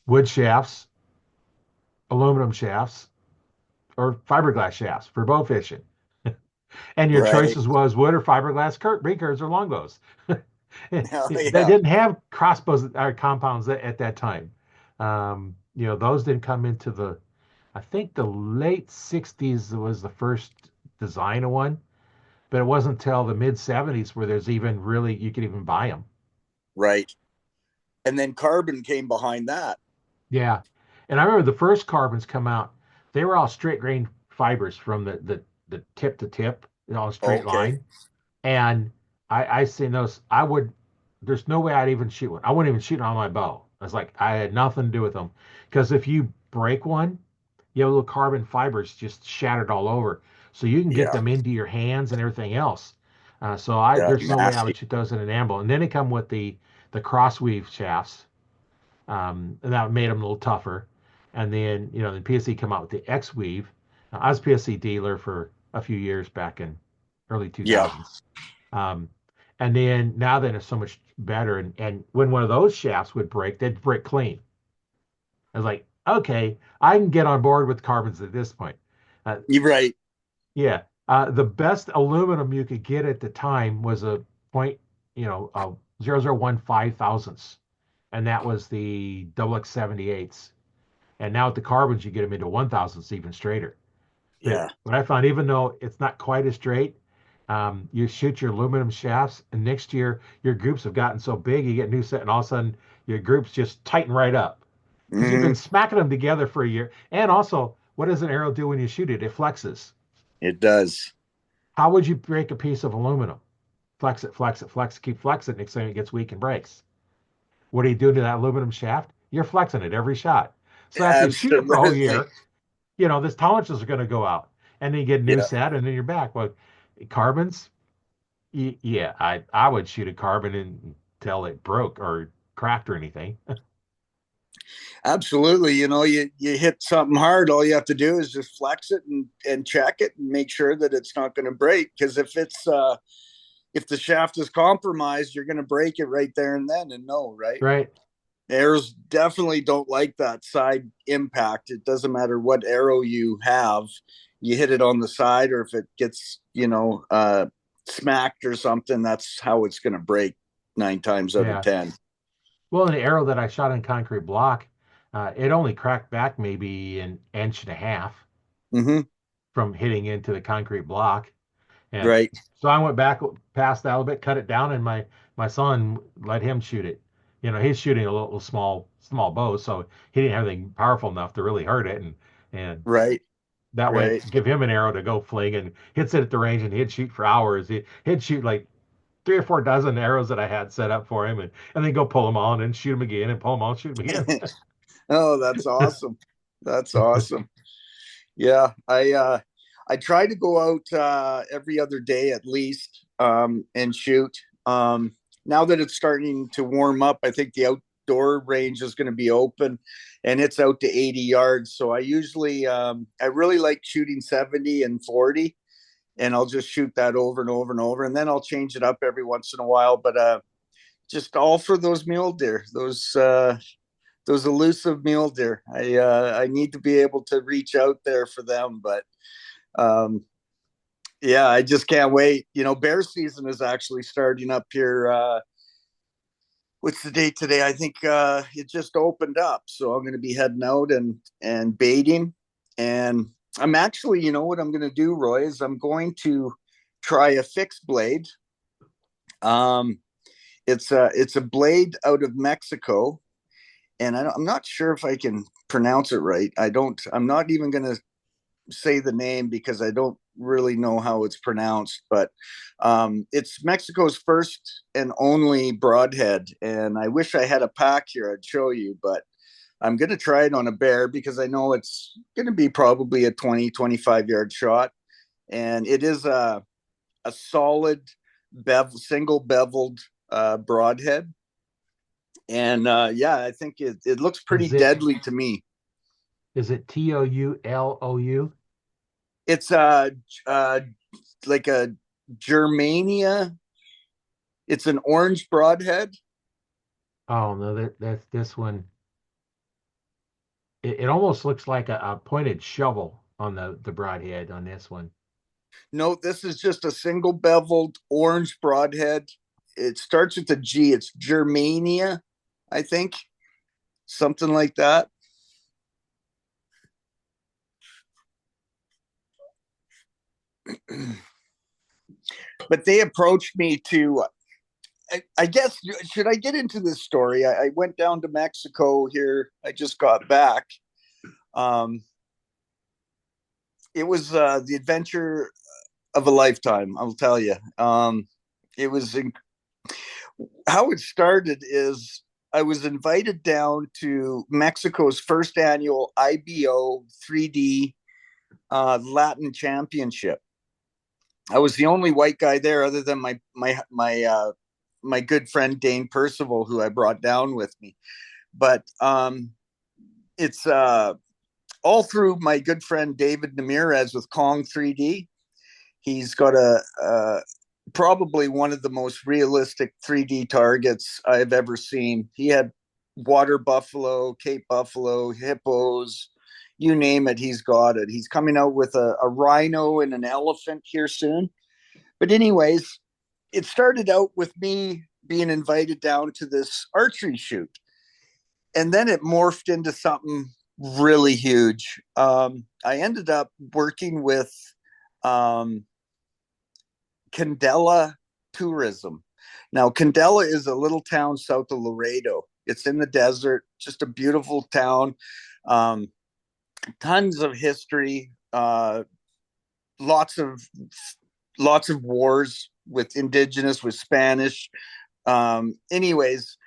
wood shafts, aluminum shafts, or fiberglass shafts for bow fishing. And your Right. choices was wood or fiberglass recurves or longbows. Oh, They yeah. didn't have crossbows or compounds at that time. Those didn't come into I think the late 60s was the first design of one, but it wasn't until the mid 70s where there's even really, you could even buy them. Right. And then carbon came behind that. Yeah. And I remember the first carbons come out, they were all straight grain fibers from the tip to tip, all straight Okay. line. And I seen those. There's no way I'd even shoot one. I wouldn't even shoot on my bow. I was like, I had nothing to do with them. Because if you break one, you have little carbon fibers just shattered all over. So you can get Yeah. them into your hands and everything else. Yeah. There's no way I Nasty. would shoot those in an ambo. And then they come with the cross weave shafts, and that made them a little tougher. And then, the PSC come out with the X weave. I was a PSC dealer for a few years back in early Yeah. 2000s. Um, and then now that it's so much better, and when one of those shafts would break, they'd break clean. I was like, okay, I can get on board with carbons at this point. Uh, You're right. yeah, the best aluminum you could get at the time was a point, 0015 thousandths, and that was the double X 78s. And now with the carbons, you get them into 1 thousandths even straighter. But Yeah. what I found, even though it's not quite as straight, you shoot your aluminum shafts, and next year your groups have gotten so big, you get a new set, and all of a sudden your groups just tighten right up because you've been Hmm. smacking them together for a year. And also, what does an arrow do when you shoot it? It flexes. It does. How would you break a piece of aluminum? Flex it, flex it, flex it, keep flexing it. Next time it gets weak and breaks. What are you doing to that aluminum shaft? You're flexing it every shot. So after you shoot it for a whole Absolutely. year, this tolerances are going to go out, and then you get a new Yeah. set, and then you're back. Well, carbons, yeah, I would shoot a carbon until it broke or cracked or anything. Absolutely. You hit something hard, all you have to do is just flex it and check it and make sure that it's not going to break. Because if the shaft is compromised, you're going to break it right there and then and no, right? Right? Arrows definitely don't like that side impact. It doesn't matter what arrow you have, you hit it on the side, or if it gets, smacked or something, that's how it's going to break 9 times out of Yeah. 10. Well, an arrow that I shot in concrete block, it only cracked back maybe an inch and a half Mm-hmm. from hitting into the concrete block. And Right. so I went back past that a little bit, cut it down, and my son let him shoot it. He's shooting a little small bow, so he didn't have anything powerful enough to really hurt it. And Right. that way, Right. give him an arrow to go fling, and hits it at the range, and he'd shoot for hours. He'd shoot like 3 or 4 dozen arrows that I had set up for him, and then go pull them on and shoot them again, and pull them on, shoot them again. Oh, that's awesome. That's awesome. Yeah, I try to go out every other day at least, and shoot. Now that it's starting to warm up, I think the outdoor range is going to be open, and it's out to 80 yards. So I really like shooting 70 and 40, and I'll just shoot that over and over and over, and then I'll change it up every once in a while. But just all for those mule deer, those elusive mule deer. I need to be able to reach out there for them, but um, yeah, I just can't wait. Bear season is actually starting up here. What's the date today? I think it just opened up, so I'm going to be heading out and baiting. And I'm actually, what I'm going to do, Roy, is I'm going to try a fixed blade. Um, it's a blade out of Mexico, and I'm not sure if I can pronounce it right. I'm not even going to say the name because I don't really know how it's pronounced, but it's Mexico's first and only broadhead. And I wish I had a pack here, I'd show you, but I'm going to try it on a bear because I know it's going to be probably a 20-25 yard shot. And it is a solid single beveled broadhead. And yeah, I think it looks pretty Is it deadly to me. is it TOULOU? It's like a Germania. It's an orange broadhead. Oh no, that's this one. It almost looks like a pointed shovel. on the broadhead on this one. No, this is just a single beveled orange broadhead. It starts with a G. It's Germania, I think, something like that. But they approached me to, I guess, should I get into this story? I went down to Mexico here. I just got back. Um, it was the adventure of a lifetime, I'll tell you. It was how it started is I was invited down to Mexico's first annual IBO 3D Latin Championship. I was the only white guy there, other than my good friend Dane Percival, who I brought down with me. But it's all through my good friend David Namirez with Kong 3D. He's got a probably one of the most realistic 3D targets I've ever seen. He had water buffalo, Cape buffalo, hippos, you name it, he's got it. He's coming out with a rhino and an elephant here soon. But anyways, it started out with me being invited down to this archery shoot. And then it morphed into something really huge. I ended up working with Candela Tourism. Now, Candela is a little town south of Laredo. It's in the desert, just a beautiful town. Tons of history, lots of wars with indigenous, with Spanish. Anyways,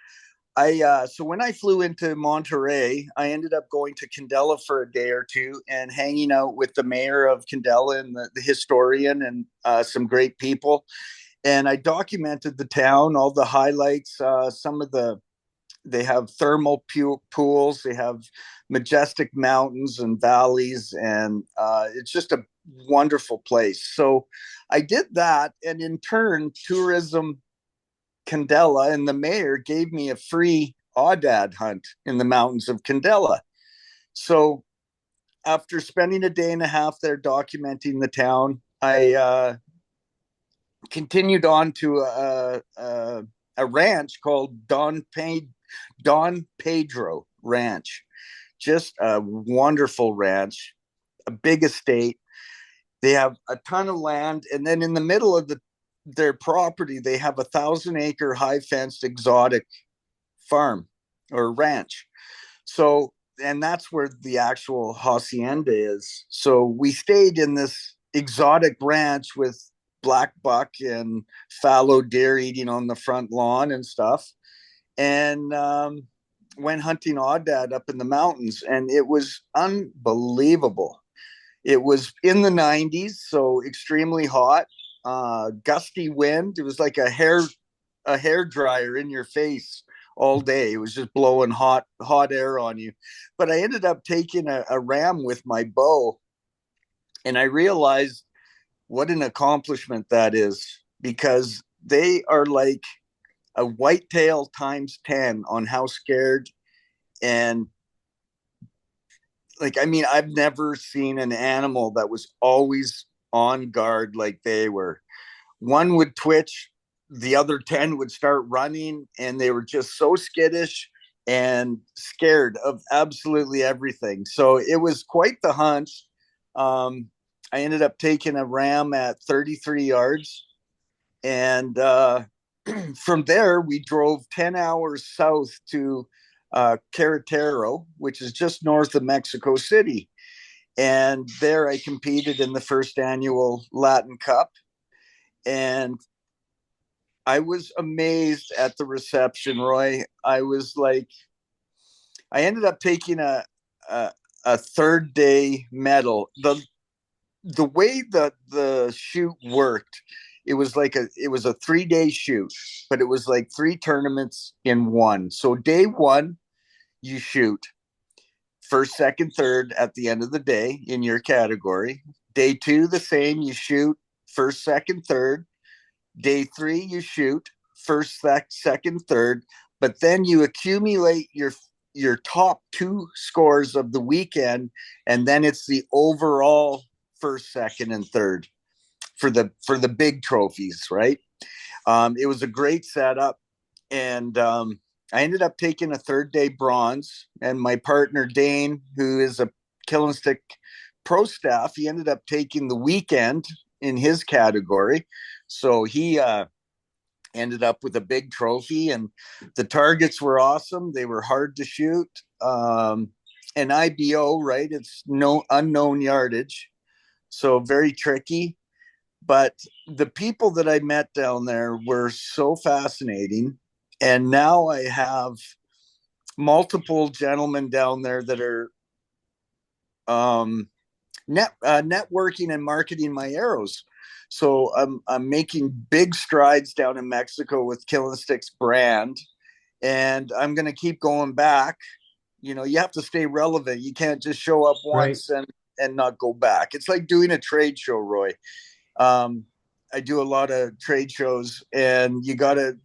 so when I flew into Monterey, I ended up going to Candela for a day or two and hanging out with the mayor of Candela and the historian and some great people. And I documented the town, all the highlights, they have thermal pools, they have majestic mountains and valleys, and it's just a wonderful place. So I did that, and in turn, Tourism Candela and the mayor gave me a free aoudad hunt in the mountains of Candela. So after spending a day and a half there documenting the town, I continued on to a ranch called Don Pedro Ranch. Just a wonderful ranch, a big estate. They have a ton of land, and then in the middle of their property, they have 1,000-acre high fenced exotic farm or ranch. So, and that's where the actual hacienda is. So we stayed in this exotic ranch with black buck and fallow deer eating on the front lawn and stuff, and went hunting aoudad up in the mountains, and it was unbelievable. It was in the 90s, so extremely hot, gusty wind. It was like a hair dryer in your face all day. It was just blowing hot air on you. But I ended up taking a ram with my bow, and I realized what an accomplishment that is, because they are like a whitetail times 10 on how scared. And like, I mean, I've never seen an animal that was always on guard like they were. One would twitch, the other 10 would start running, and they were just so skittish and scared of absolutely everything. So it was quite the hunt. I ended up taking a ram at 33 yards. And from there, we drove 10 hours south to Querétaro, which is just north of Mexico City. And there I competed in the first annual Latin Cup. And I was amazed at the reception, Roy. I was like, I ended up taking a third day medal. The way that the shoot worked, it was a 3-day shoot, but it was like 3 tournaments in one. So day 1, you shoot first, second, third at the end of the day in your category. Day 2, the same, you shoot first, second, third. Day 3, you shoot first, second, third. But then you accumulate your top two scores of the weekend, and then it's the overall first, second, and third for the big trophies, right? It was a great setup, and I ended up taking a third day bronze. And my partner Dane, who is a Killin Stick pro staff, he ended up taking the weekend in his category. So he ended up with a big trophy, and the targets were awesome. They were hard to shoot. And IBO, right? It's no unknown yardage, so very tricky. But the people that I met down there were so fascinating. And now I have multiple gentlemen down there that are networking and marketing my arrows. So I'm making big strides down in Mexico with Killin Stick's brand, and I'm going to keep going back. You know, you have to stay relevant. You can't just show up Right. once and not go back. It's like doing a trade show, Roy. Um, I do a lot of trade shows, and you gotta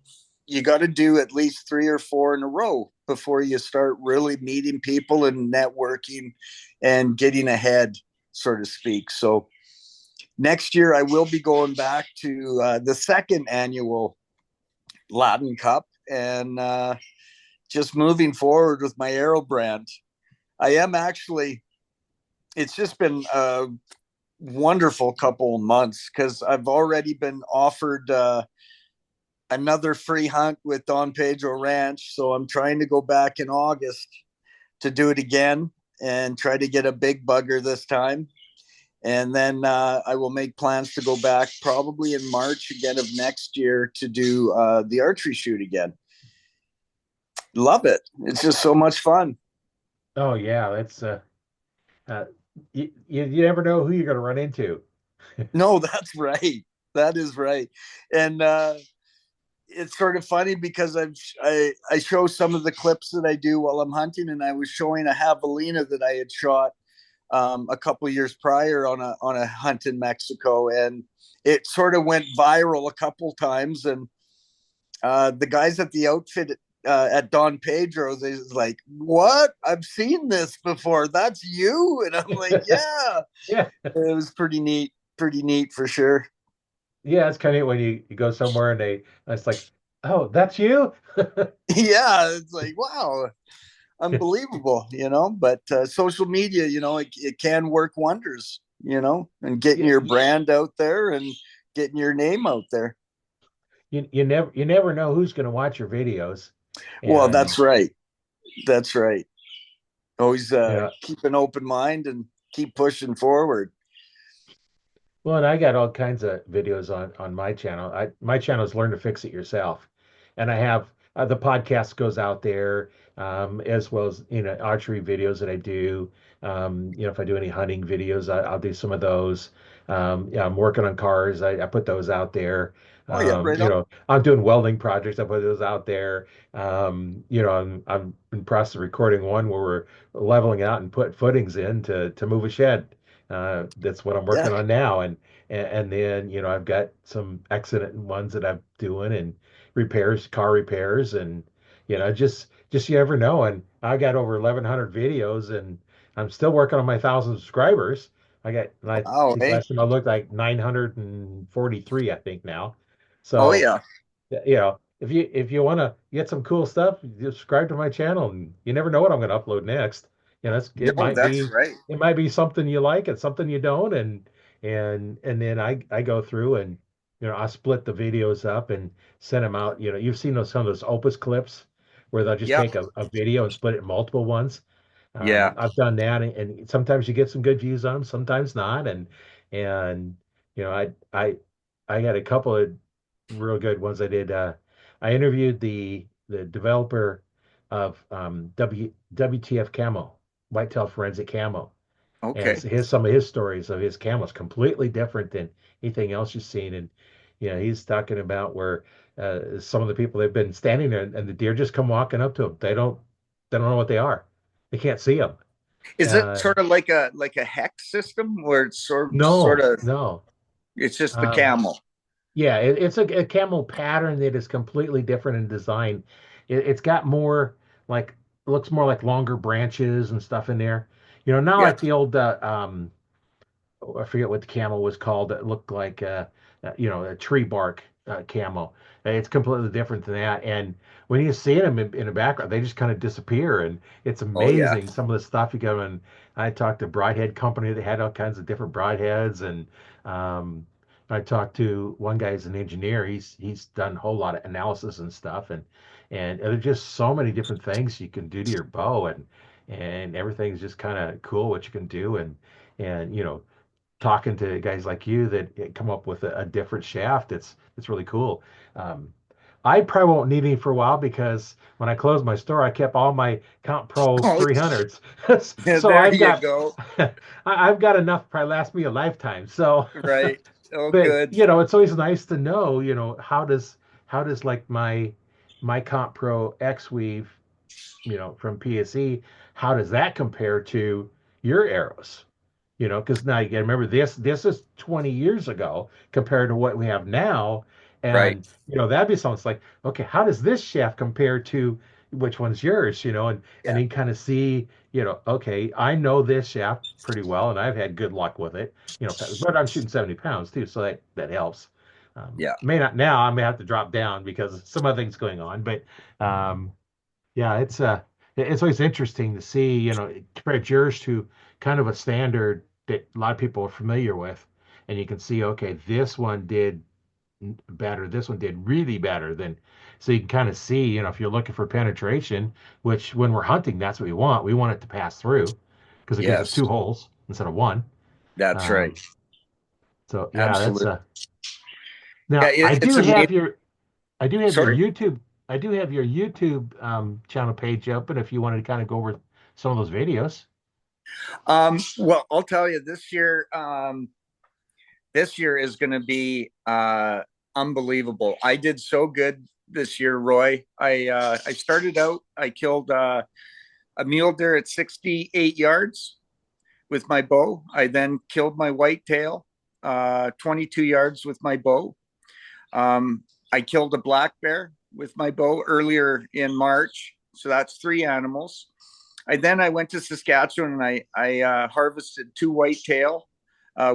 do at least three or four in a row before you start really meeting people and networking and getting ahead, so to speak. So next year I will be going back to the second annual Latin Cup, and just moving forward with my arrow brand. I am actually. It's just been a wonderful couple of months because I've already been offered another free hunt with Don Pedro Ranch. So I'm trying to go back in August to do it again and try to get a big bugger this time. And then I will make plans to go back probably in March again of next year to do the archery shoot again. Love it. It's just so much fun. Oh yeah, that's uh you never know who you're going to run into. No, that's right. That is right. And it's sort of funny because I show some of the clips that I do while I'm hunting, and I was showing a javelina that I had shot a couple of years prior on a hunt in Mexico, and it sort of went viral a couple times. And the guys at the outfit at Don Pedro, they was like, "What? I've seen this before. That's you." And I'm like, "Yeah." Yeah. It was pretty neat for sure. Yeah, it's kind of when you go somewhere and it's like, oh, that's you? Yeah, it's like, wow, unbelievable, you know. But social media, you know, it can work wonders, you know, and getting Yeah, your brand out there and getting your name out there. you never know who's going to watch your videos. Well, And that's right. That's right. Always you know, keep an open mind and keep pushing forward. well, and I got all kinds of videos on my channel. My channel is Learn to Fix It Yourself, and I have the podcast goes out there, as well as archery videos that I do. If I do any hunting videos, I'll do some of those. Yeah, I'm working on cars. I put those out there. Oh yeah, right on. I'm doing welding projects. I put those out there. I'm in the process of recording one where we're leveling out and put footings in to move a shed. That's what I'm working Yeah. on now, and then I've got some accident ones that I'm doing and repairs, car repairs, and just you never know. And I got over 1,100 videos, and I'm still working on my 1,000 subscribers. I Wow. think Hey. last time I looked like 943, I think now. Oh So yeah. if you want to get some cool stuff, you subscribe to my channel, and you never know what I'm going to upload next. It No, might that's be right. something you like and something you don't, and then I go through and I split the videos up and send them out. You've seen some of those Opus clips where they'll just Yeah. take a video and split it in multiple ones. Yeah. I've done that, and sometimes you get some good views on them, sometimes not, and you know I got a couple of real good ones I did. I interviewed the developer of WTF Camo, Whitetail Forensic Camo, and Okay. so here's some of his stories of his camos, completely different than anything else you've seen. And he's talking about where some of the people they've been standing there, and the deer just come walking up to them. They don't know what they are. They can't see them. Is it Uh, sort of like a hex system where it's sort no, of no. it's just the Um, camel? Yeah, it's a camel pattern that is completely different in design. It's got more like looks more like longer branches and stuff in there. Not Yeah. like the old I forget what the camel was called that looked like a tree bark camel. It's completely different than that. And when you see them in the background, they just kind of disappear, and it's Oh yeah. amazing some of the stuff you go and I talked to Broadhead Company that had all kinds of different broadheads, and um, I talked to one guy who's an engineer. He's done a whole lot of analysis and stuff, and there's just so many different things you can do to your bow, and everything's just kind of cool what you can do, and talking to guys like you that come up with a different shaft. It's really cool. Um, I probably won't need any for a while because when I closed my store, I kept all my Count Pro Oh, 300s. So there you go. I've got enough to probably last me a lifetime. So, Right. Oh, but good. it's always nice to know, how does like my Comp Pro X Weave, from PSE, how does that compare to your arrows? Because now you got to remember this is 20 years ago compared to what we have now. Right. And, that'd be something it's like, okay, how does this shaft compare to which one's yours? And Yeah. then kind of see, okay, I know this shaft pretty well and I've had good luck with it, but I'm shooting 70 pounds too, so that helps. Yeah. May not now, I may have to drop down because some other things going on, but um, yeah, it's always interesting to see, compare yours to kind of a standard that a lot of people are familiar with, and you can see, okay, this one did better, this one did really better than, so you can kind of see, if you're looking for penetration, which when we're hunting, that's what we want it to pass through because it gives us Yes. two holes instead of one. That's right. Um, so yeah, that's Absolutely. Yeah. now It's amazing. I do have your Sorry. YouTube. I do have your YouTube channel page open if you wanted to kind of go over some of those videos. Well, I'll tell you this year is going to be unbelievable. I did so good this year, Roy. I started out. I killed a mule deer at 68 yards with my bow. I then killed my whitetail 22 yards with my bow. I killed a black bear with my bow earlier in March. So that's three animals. I went to Saskatchewan and I harvested two whitetail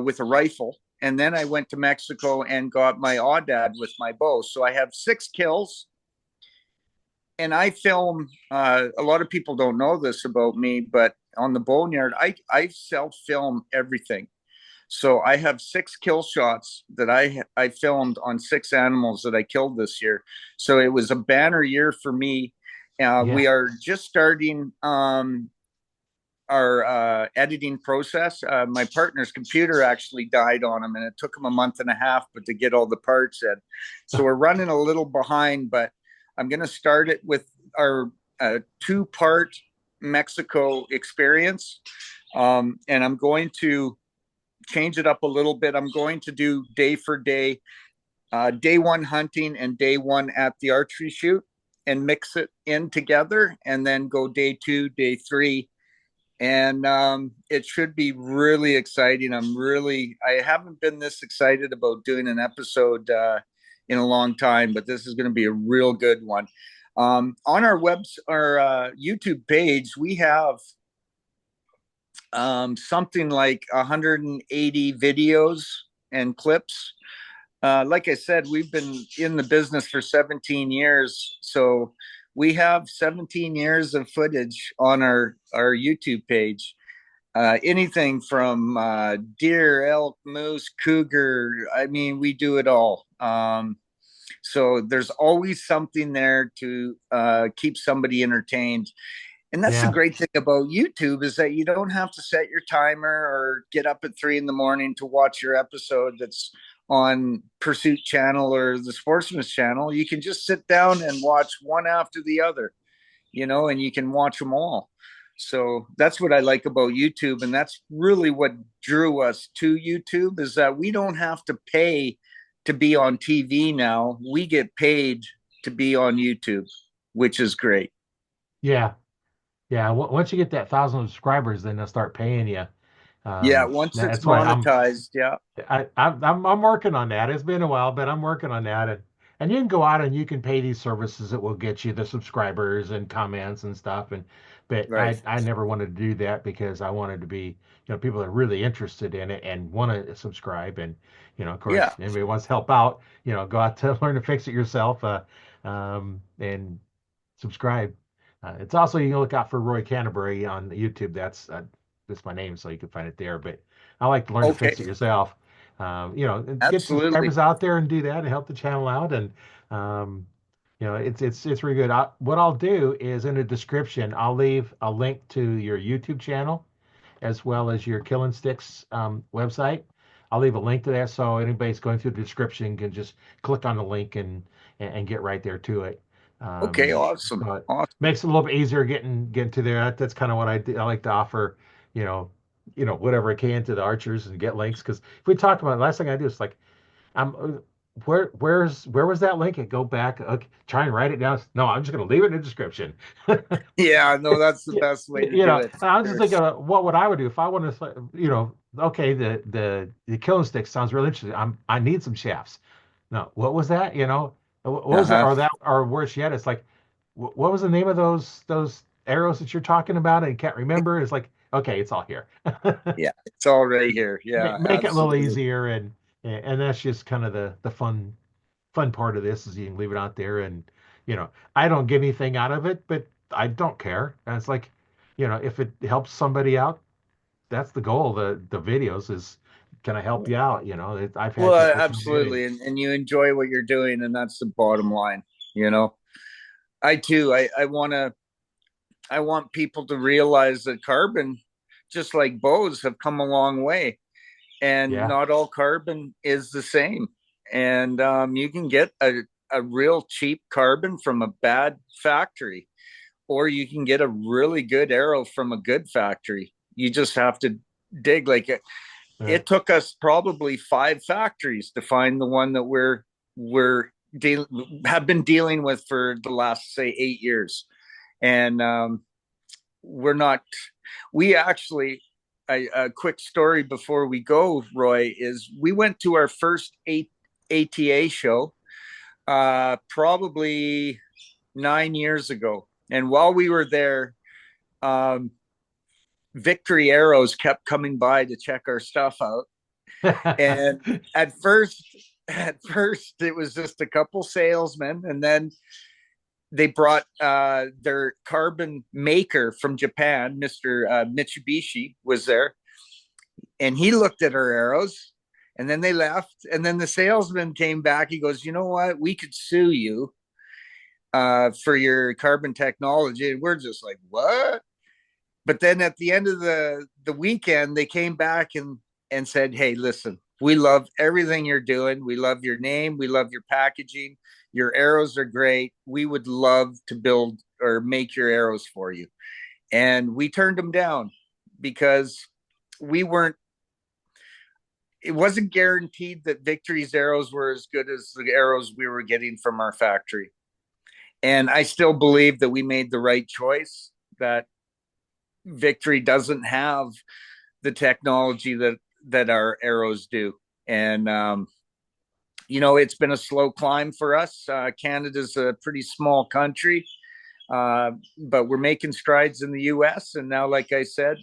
with a rifle. And then I went to Mexico and got my aoudad with my bow. So I have 6 kills. And I film. A lot of people don't know this about me, but on the boneyard, I self film everything. So I have 6 kill shots that I filmed on 6 animals that I killed this year. So it was a banner year for me. Yeah, We are just starting our editing process. My partner's computer actually died on him, and it took him a month and a half, but to get all the parts in. So we're running a little behind, but I'm going to start it with our 2-part Mexico experience, and I'm going to change it up a little bit. I'm going to do day for day, day one hunting and day one at the archery shoot, and mix it in together, and then go day two, day three, and it should be really exciting. I haven't been this excited about doing an episode in a long time, but this is going to be a real good one. On our YouTube page, we have something like 180 videos and clips. Like I said, we've been in the business for 17 years. So we have 17 years of footage on our YouTube page. Anything from deer, elk, moose, cougar. I mean, we do it all. So there's always something there to keep somebody entertained. And that's the yeah, great thing about YouTube is that you don't have to set your timer or get up at 3 in the morning to watch your episode that's on Pursuit Channel or the Sportsman's Channel. You can just sit down and watch one after the other, and you can watch them all. So that's what I like about YouTube. And that's really what drew us to YouTube, is that we don't have to pay to be on TV now. We get paid to be on YouTube, which is great. yeah, yeah. Once you get that 1,000 subscribers, then they'll start paying you. Yeah, once it's That's why monetized, yeah. I'm working on that. It's been a while, but I'm working on that, And you can go out and you can pay these services that will get you the subscribers and comments and stuff. And but Right. I never wanted to do that because I wanted to be, people that are really interested in it and want to subscribe. And, of Yeah. course, anybody wants to help out, go out to learn to fix it yourself, and subscribe. It's also, you can look out for Roy Canterbury on YouTube. That's my name, so you can find it there. But I like to learn to Okay. fix it yourself. Get Absolutely. subscribers out there and do that and help the channel out. And it's really good. What I'll do is in the description, I'll leave a link to your YouTube channel as well as your Killin Sticks website. I'll leave a link to that so anybody's going through the description can just click on the link and get right there to it. Okay. Um, Awesome. so it Awesome. makes it a little bit easier getting to there. That's kind of what I do. I like to offer, you know, whatever I can to the archers and get links. Because if we talk about it, last thing I do is like, I'm where was that link? And go back, okay, try and write it down. No, I'm just gonna leave it in the description. Yeah. No, that's the Yeah, best way to do it. and I was just Sure. thinking, what would I would do if I wanted to, okay, the killing stick sounds really interesting. I need some shafts. No, what was that? What was it? Uh-huh. Or worse yet, it's like, what was the name of those arrows that you're talking about? And can't remember. It's like, okay, it's all here. Yeah. It's all right here. Yeah. Make it a little Absolutely. easier, and that's just kind of the fun part of this is you can leave it out there, and I don't get anything out of it, but I don't care. And it's like, if it helps somebody out, that's the goal. The videos is, can I help you out? I've had Well, people come in and absolutely. And you enjoy what you're doing, and that's the bottom line, you know. I too, I want people to realize that carbon, just like bows, have come a long way. And yeah, not all carbon is the same. And you can get a real cheap carbon from a bad factory, or you can get a really good arrow from a good factory. You just have to dig. Like yeah, it took us probably 5 factories to find the one that we're deal have been dealing with for the last say 8 years. And we're not. We actually, a quick story before we go, Roy, is we went to our first ATA show probably 9 years ago. And while we were there, um, Victory Arrows kept coming by to check our stuff out. And at first, it was just a couple salesmen, and then they brought their carbon maker from Japan, Mr. Mitsubishi, was there, and he looked at our arrows, and then they left, and then the salesman came back. He goes, "You know what? We could sue you for your carbon technology," and we're just like, "What?" But then at the end of the weekend, they came back and said, "Hey, listen, we love everything you're doing. We love your name. We love your packaging. Your arrows are great. We would love to build or make your arrows for you." And we turned them down because we weren't. It wasn't guaranteed that Victory's arrows were as good as the arrows we were getting from our factory. And I still believe that we made the right choice. That Victory doesn't have the technology that our arrows do. And it's been a slow climb for us. Canada's a pretty small country, but we're making strides in the U.S. And now, like I said,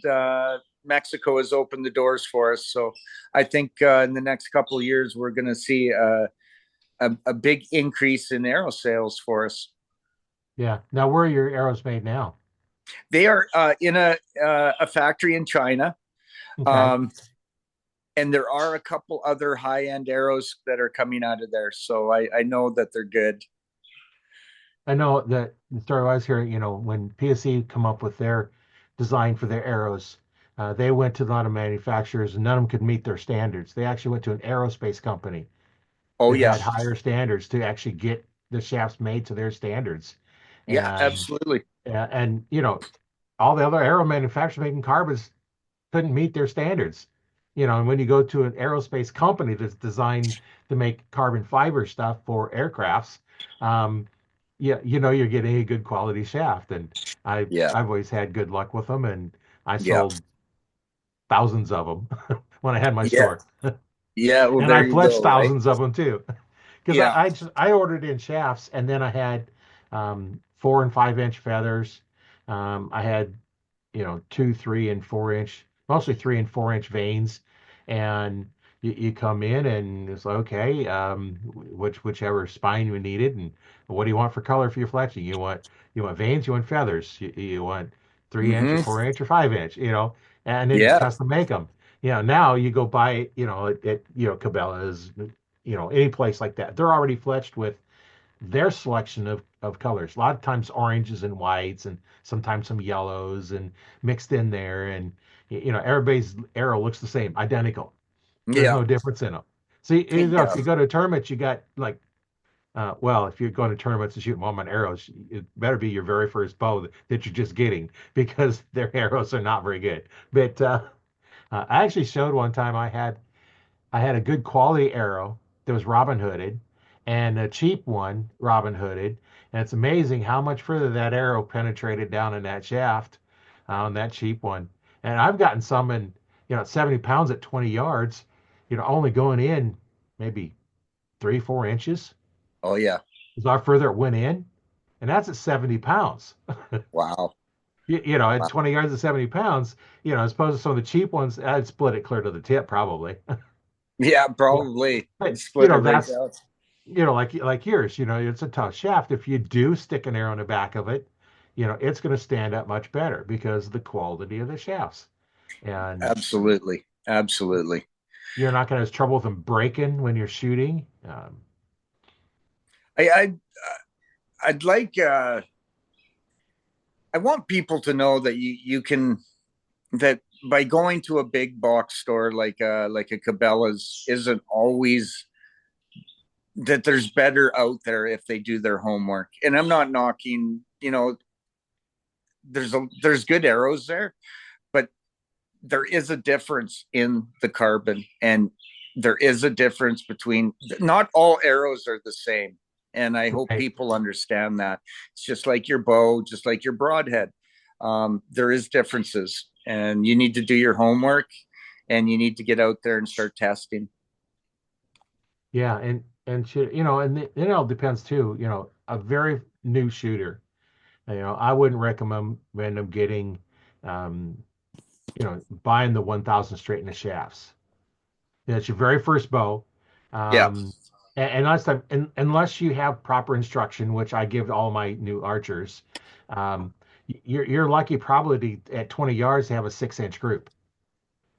Mexico has opened the doors for us. So I think in the next couple of years, we're going to see a big increase in arrow sales for us. yeah. Now, where are your arrows made now? They are in a factory in China. Okay. Um, and there are a couple other high end arrows that are coming out of there. So I know that they're good. I know that the story I was hearing, when PSE come up with their design for their arrows, they went to a lot of manufacturers and none of them could meet their standards. They actually went to an aerospace company Oh, that yeah. had higher standards to actually get the shafts made to their standards. Yeah, And absolutely. and all the other aero manufacturers making carbons couldn't meet their standards. And when you go to an aerospace company that's designed to make carbon fiber stuff for aircrafts, um, yeah, you're getting a good quality shaft. And Yeah. I've always had good luck with them, and I Yeah. sold thousands of them when I had my Yeah. store, Yeah. Well, and I there you pledged go. Right. thousands of them too. because Yeah. I ordered in shafts, and then I had 4 and 5 inch feathers. I had 2, 3, and 4 inch, mostly 3 and 4 inch veins, and you come in and it's like, okay, whichever spine you needed, and what do you want for color for your fletching? You want veins, you want feathers, you want 3 inch or Mm-hmm. 4 inch or 5 inch, and then Yeah. custom make them. Now you go buy, at Cabela's, any place like that. They're already fletched with their selection of colors. A lot of times oranges and whites, and sometimes some yellows and mixed in there. And everybody's arrow looks the same, identical. There's Yeah. no difference in them. So if Yeah. you go to tournaments, you got like, well, if you're going to tournaments to shoot one arrows, it better be your very first bow that you're just getting, because their arrows are not very good. But I actually showed one time I had a good quality arrow that was Robin Hooded, and a cheap one Robin Hooded. And it's amazing how much further that arrow penetrated down in that shaft on that cheap one. And I've gotten some in, 70 pounds at 20 yards, only going in maybe 3, 4 inches. Oh yeah. Is how further it went in. And that's at 70 pounds. Wow. At Wow. 20 yards at 70 pounds, as opposed to some of the cheap ones, I'd split it clear to the tip probably. Yeah, Yeah. probably. But, Split it right that's down. like yours, it's a tough shaft. If you do stick an arrow in the back of it, it's going to stand up much better because of the quality of the shafts. And Absolutely. Absolutely. you're not going to have trouble with them breaking when you're shooting. I, I I'd like I want people to know that you can that by going to a big box store like a Cabela's isn't always that there's better out there if they do their homework. And I'm not knocking, there's good arrows there, but there is a difference in the carbon, and there is a difference between not all arrows are the same. And I hope Right. people understand that. It's just like your bow, just like your broadhead. There is differences, and you need to do your homework, and you need to get out there and start testing. Yeah, and it all depends too. A very new shooter. I wouldn't recommend them getting, um, buying the 1,000 straight in the shafts. It's your very first bow. Yeah, Unless you have proper instruction, which I give all my new archers, you're lucky probably at 20 yards to have a 6 inch group.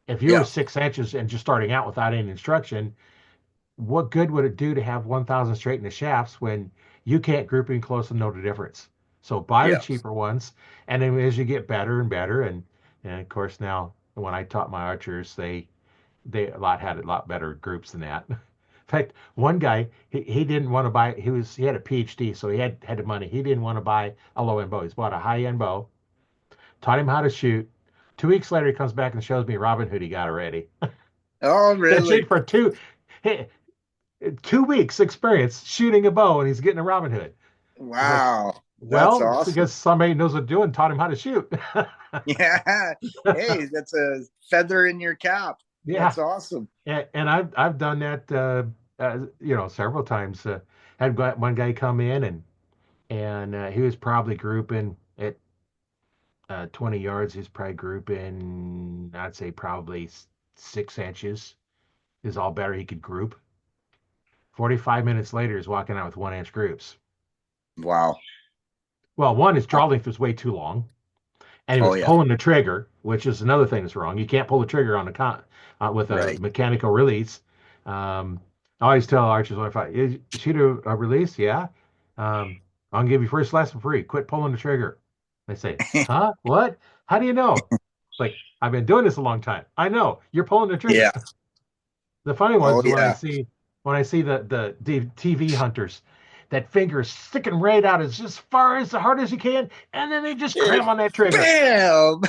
If you were yeah, 6 inches and just starting out without any instruction, what good would it do to have 1,000 straight in the shafts when you can't group in close and know the difference? So buy the yeah, cheaper ones, and then as you get better and better, and of course now when I taught my archers, they had a lot better groups than that. In fact, one guy he didn't want to buy. He had a PhD, so he had the money. He didn't want to buy a low end bow. He's bought a high end bow. Taught him how to shoot. 2 weeks later, he comes back and shows me Robin Hood he got already. oh Been shooting really? for 2 weeks experience shooting a bow, and he's getting a Robin Hood. It's like, Wow, that's well, it's awesome. because somebody knows what to do and taught him how to shoot. Yeah. Hey, that's a feather in your cap. Yeah, That's awesome. and I've done that, several times. Had one guy come in, and he was probably grouping at 20 yards. He's probably grouping, I'd say probably 6 inches is all better he could group. 45 minutes later, he's walking out with 1 inch groups. Wow. Well, one, his draw length was way too long, and he Oh was yeah. pulling the trigger, which is another thing that's wrong. You can't pull the trigger on with a Right. mechanical release. I always tell archers when I fight, "You shoot a release, yeah. I'll give you first lesson free. Quit pulling the trigger." They say, "Huh? What? How do you know?" It's like, I've been doing this a long time. I know you're pulling the Yeah. trigger. The funny Oh ones is yeah. when I see the TV hunters, that finger is sticking right out as far as hard as you can, and then they just cram on that trigger. Bam.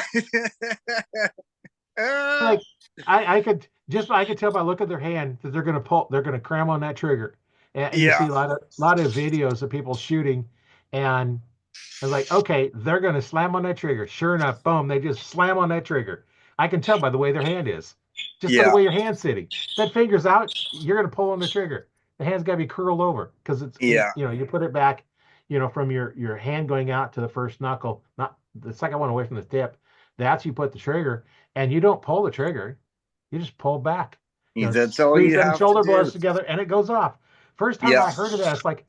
Ah, Like I could tell by look at their hand that they're gonna cram on that trigger. And you yeah. see a lot of videos of people shooting, and it's like, okay, they're gonna slam on that trigger. Sure enough, boom, they just slam on that trigger. I can tell by the way their hand is, just by the Yeah. way your hand's sitting. That finger's out, you're gonna pull on the trigger. The hand's got to be curled over because it's Yeah. you put it back, from your hand going out to the first knuckle, not the second one away from the tip. That's you put the trigger, and you don't pull the trigger, you just pull back. That's all Squeeze you them have to shoulder do. blades together, and it goes off. First time Yeah. I heard of that, it's like,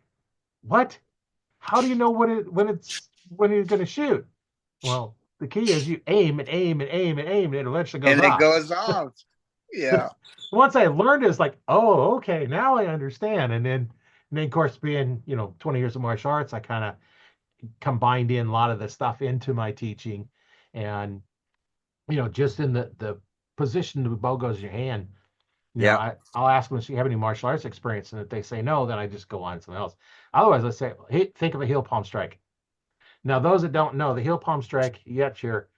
what? How do you know when you're going to shoot? Well, the key is you aim and aim and aim and aim, and it eventually goes And it off. goes off. Yeah. Once I learned it, it's like, oh, okay, now I understand. And then of course, being 20 years of martial arts, I kind of combined in a lot of the stuff into my teaching, and just in the position the bow goes in your hand. Yeah. I'll ask them if you have any martial arts experience, and if they say no, then I just go on to something else. Otherwise, I say, hey, think of a heel palm strike. Now, those that don't know, the heel palm strike, you got your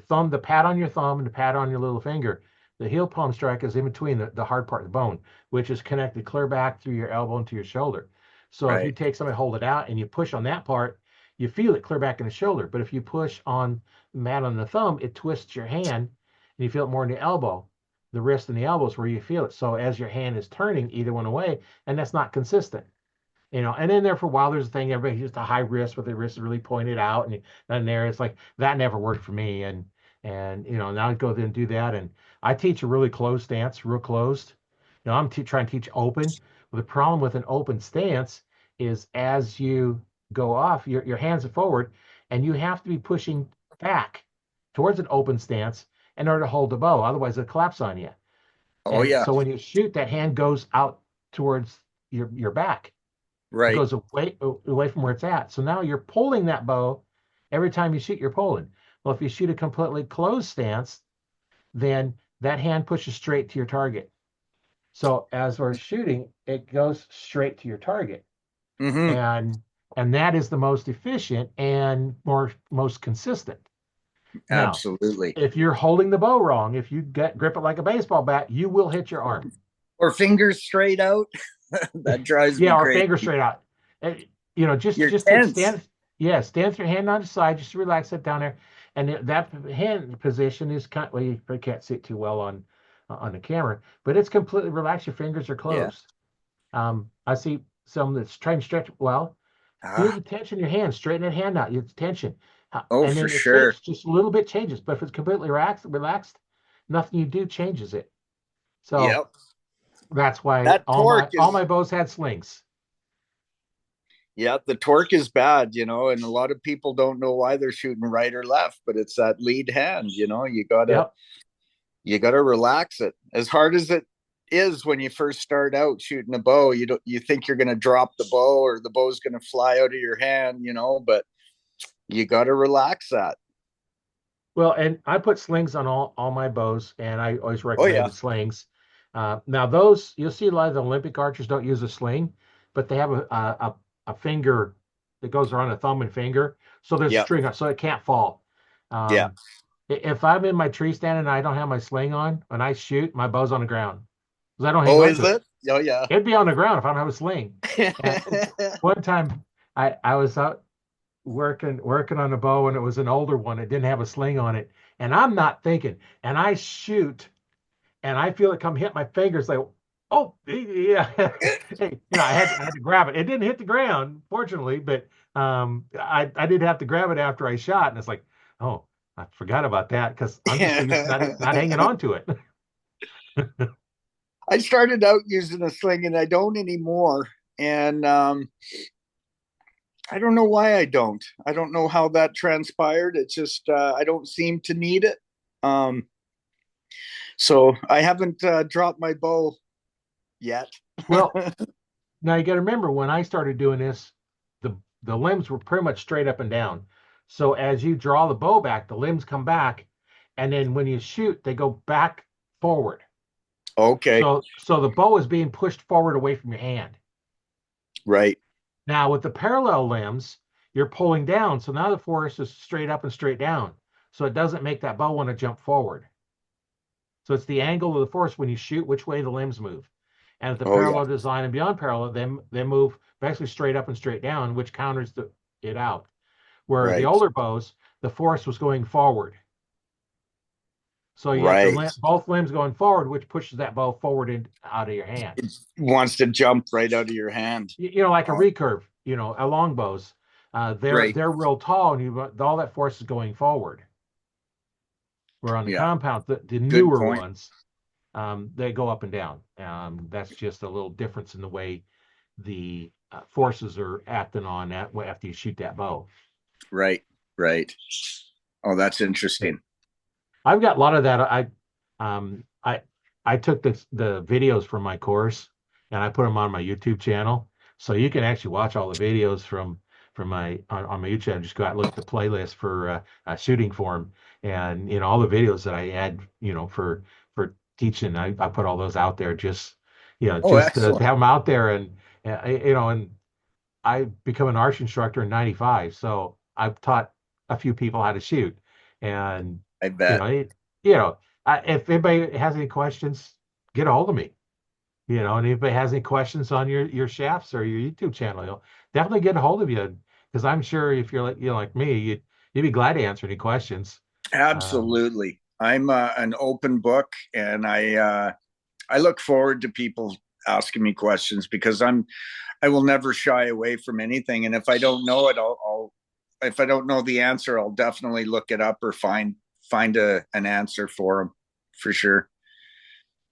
thumb, the pad on your thumb, and the pad on your little finger. The heel palm strike is in between the hard part of the bone, which is connected clear back through your elbow and to your shoulder. So if you Right. take somebody, hold it out, and you push on that part, you feel it clear back in the shoulder. But if you push on the mat on the thumb, it twists your hand, and you feel it more in the elbow. The wrist and the elbow is where you feel it. So as your hand is turning either one away, and that's not consistent. And in there for a while, there's a thing, everybody used a high wrist with the wrist really pointed out. And there it's like, that never worked for me. And now I go there and do that. And I teach a really closed stance, real closed. I'm trying to teach open. Well, the problem with an open stance is as you go off, your hands are forward, and you have to be pushing back towards an open stance in order to hold the bow. Otherwise, it'll collapse on you. Oh, And yeah. so when you shoot, that hand goes out towards your back. It Right. goes away from where it's at. So now you're pulling that bow every time you shoot, you're pulling. Well, if you shoot a completely closed stance, then that hand pushes straight to your target. So as we're shooting, it goes straight to your target. Mm-hmm. And and that is the most efficient and most consistent. Now, Absolutely. if you're holding the bow wrong, if you grip it like a baseball bat, you will hit your arm. Or fingers straight out. That drives Yeah, me or crazy. finger straight out. Just You're just to tense. stand. Yeah, stand with your hand on the side. Just relax it down there, and that hand position is kind. Well, you probably can't see it too well on the camera, but it's completely relaxed. Your fingers are Yeah. closed. I see some that's trying to stretch. Well, feel Ah. the tension in your hand. Straighten that hand out. It's tension, Oh, and for then the sure. shape's just a little bit changes. But if it's completely relaxed, nothing you do changes it. So Yep. that's why That all torque my is, bows had slings. yeah, the torque is bad, and a lot of people don't know why they're shooting right or left, but it's that lead hand, Yep. you gotta relax it. As hard as it is when you first start out shooting a bow, you think you're gonna drop the bow or the bow's gonna fly out of your hand, but you gotta relax that. Well, and I put slings on all my bows, and I always Oh yeah. recommended slings. Now those you'll see a lot of the Olympic archers don't use a sling, but they have a finger that goes around a thumb and finger, so there's a Yeah. string on, so it can't fall. Yeah. If I'm in my tree stand and I don't have my sling on, when I shoot, my bow's on the ground because I don't hang Oh, on is to it. it? Oh yeah. It'd be on the ground if I don't have a sling. And one time, I was out working on a bow, and it was an older one. It didn't have a sling on it, and I'm not thinking, and I shoot, and I feel it come hit my fingers like, oh yeah. Hey, I had to grab it. It didn't hit the ground, fortunately, but I did have to grab it after I shot, and it's like, oh, I forgot about that because I'm just so used to not hanging on to it. I started out using a sling and I don't anymore. And I don't know why I don't. I don't know how that transpired. It's just I don't seem to need it. Um, so I haven't dropped my bow yet. Well, now you got to remember when I started doing this, the limbs were pretty much straight up and down. So as you draw the bow back, the limbs come back, and then when you shoot, they go back forward. Okay. So the bow is being pushed forward away from your hand. Right. Now with the parallel limbs, you're pulling down, so now the force is straight up and straight down. So it doesn't make that bow want to jump forward. So it's the angle of the force when you shoot, which way the limbs move. And at the Oh yeah. parallel design and beyond parallel, they move basically straight up and straight down, which counters it out. Where the Right. older bows, the force was going forward. So you have the Right. both limbs going forward, which pushes that bow forward and out of your hand. It wants to jump right out of your hand. Like a Oh, recurve, a longbows. They're right. they're real tall, and all that force is going forward. Where on the Yeah. compound, the Good newer point. ones, they go up and down. That's just a little difference in the way the forces are acting on that after you shoot that bow. Right. Right. Oh, that's But interesting. I've got a lot of that. Um, I, I took the videos from my course and I put them on my YouTube channel, so you can actually watch all the videos from my on my YouTube channel. Just go out and look at the playlist for shooting form, and all the videos that I add, for teaching. I put all those out there just Oh, just to excellent. have them out there, and I become an arch instructor in '95, so I've taught a few people how to shoot, and I you bet. know, it, you know, if anybody has any questions, get a hold of me. And if anybody has any questions on your shafts or your YouTube channel, definitely get a hold of you, because I'm sure if you're like me, you'd be glad to answer any questions. Um, Absolutely. I'm an open book, and I look forward to people asking me questions because I will never shy away from anything. And if I don't know it, I'll if I don't know the answer, I'll definitely look it up or find an answer for them for sure.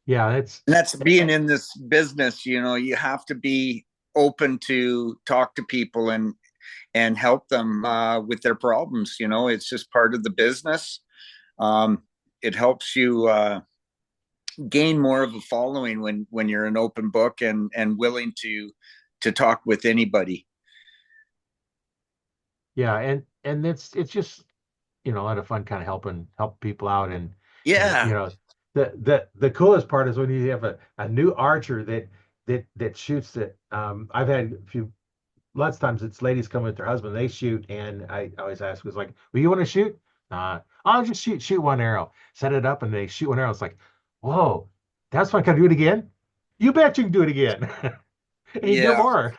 yeah, it's And that's being in this business. You have to be open to talk to people and help them with their problems. It's just part of the business. Um, it helps you gain more of a following when you're an open book and willing to talk with anybody. yeah, and it's just a lot of fun kind of help people out, and Yeah. the coolest part is when you have a new archer that shoots it. I've had a few lots of times it's ladies come with their husband, they shoot, and I always ask, was like, well, you want to shoot? I'll just shoot one arrow, set it up, and they shoot one arrow. It's like, whoa, that's fun. Can I do it again? You bet you can do it again. And you do Yeah. more.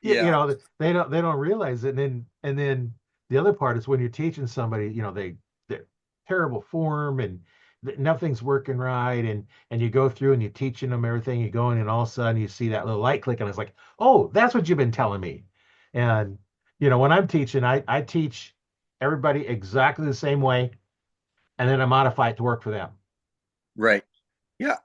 Yeah. They don't realize it. And then the other part is when you're teaching somebody, they're terrible form, and nothing's working right, and you go through and you're teaching them everything, you go in, and all of a sudden you see that little light click, and it's like, oh, that's what you've been telling me. And when I'm teaching, I teach everybody exactly the same way, and then I modify it to work for them. Right. Yeah.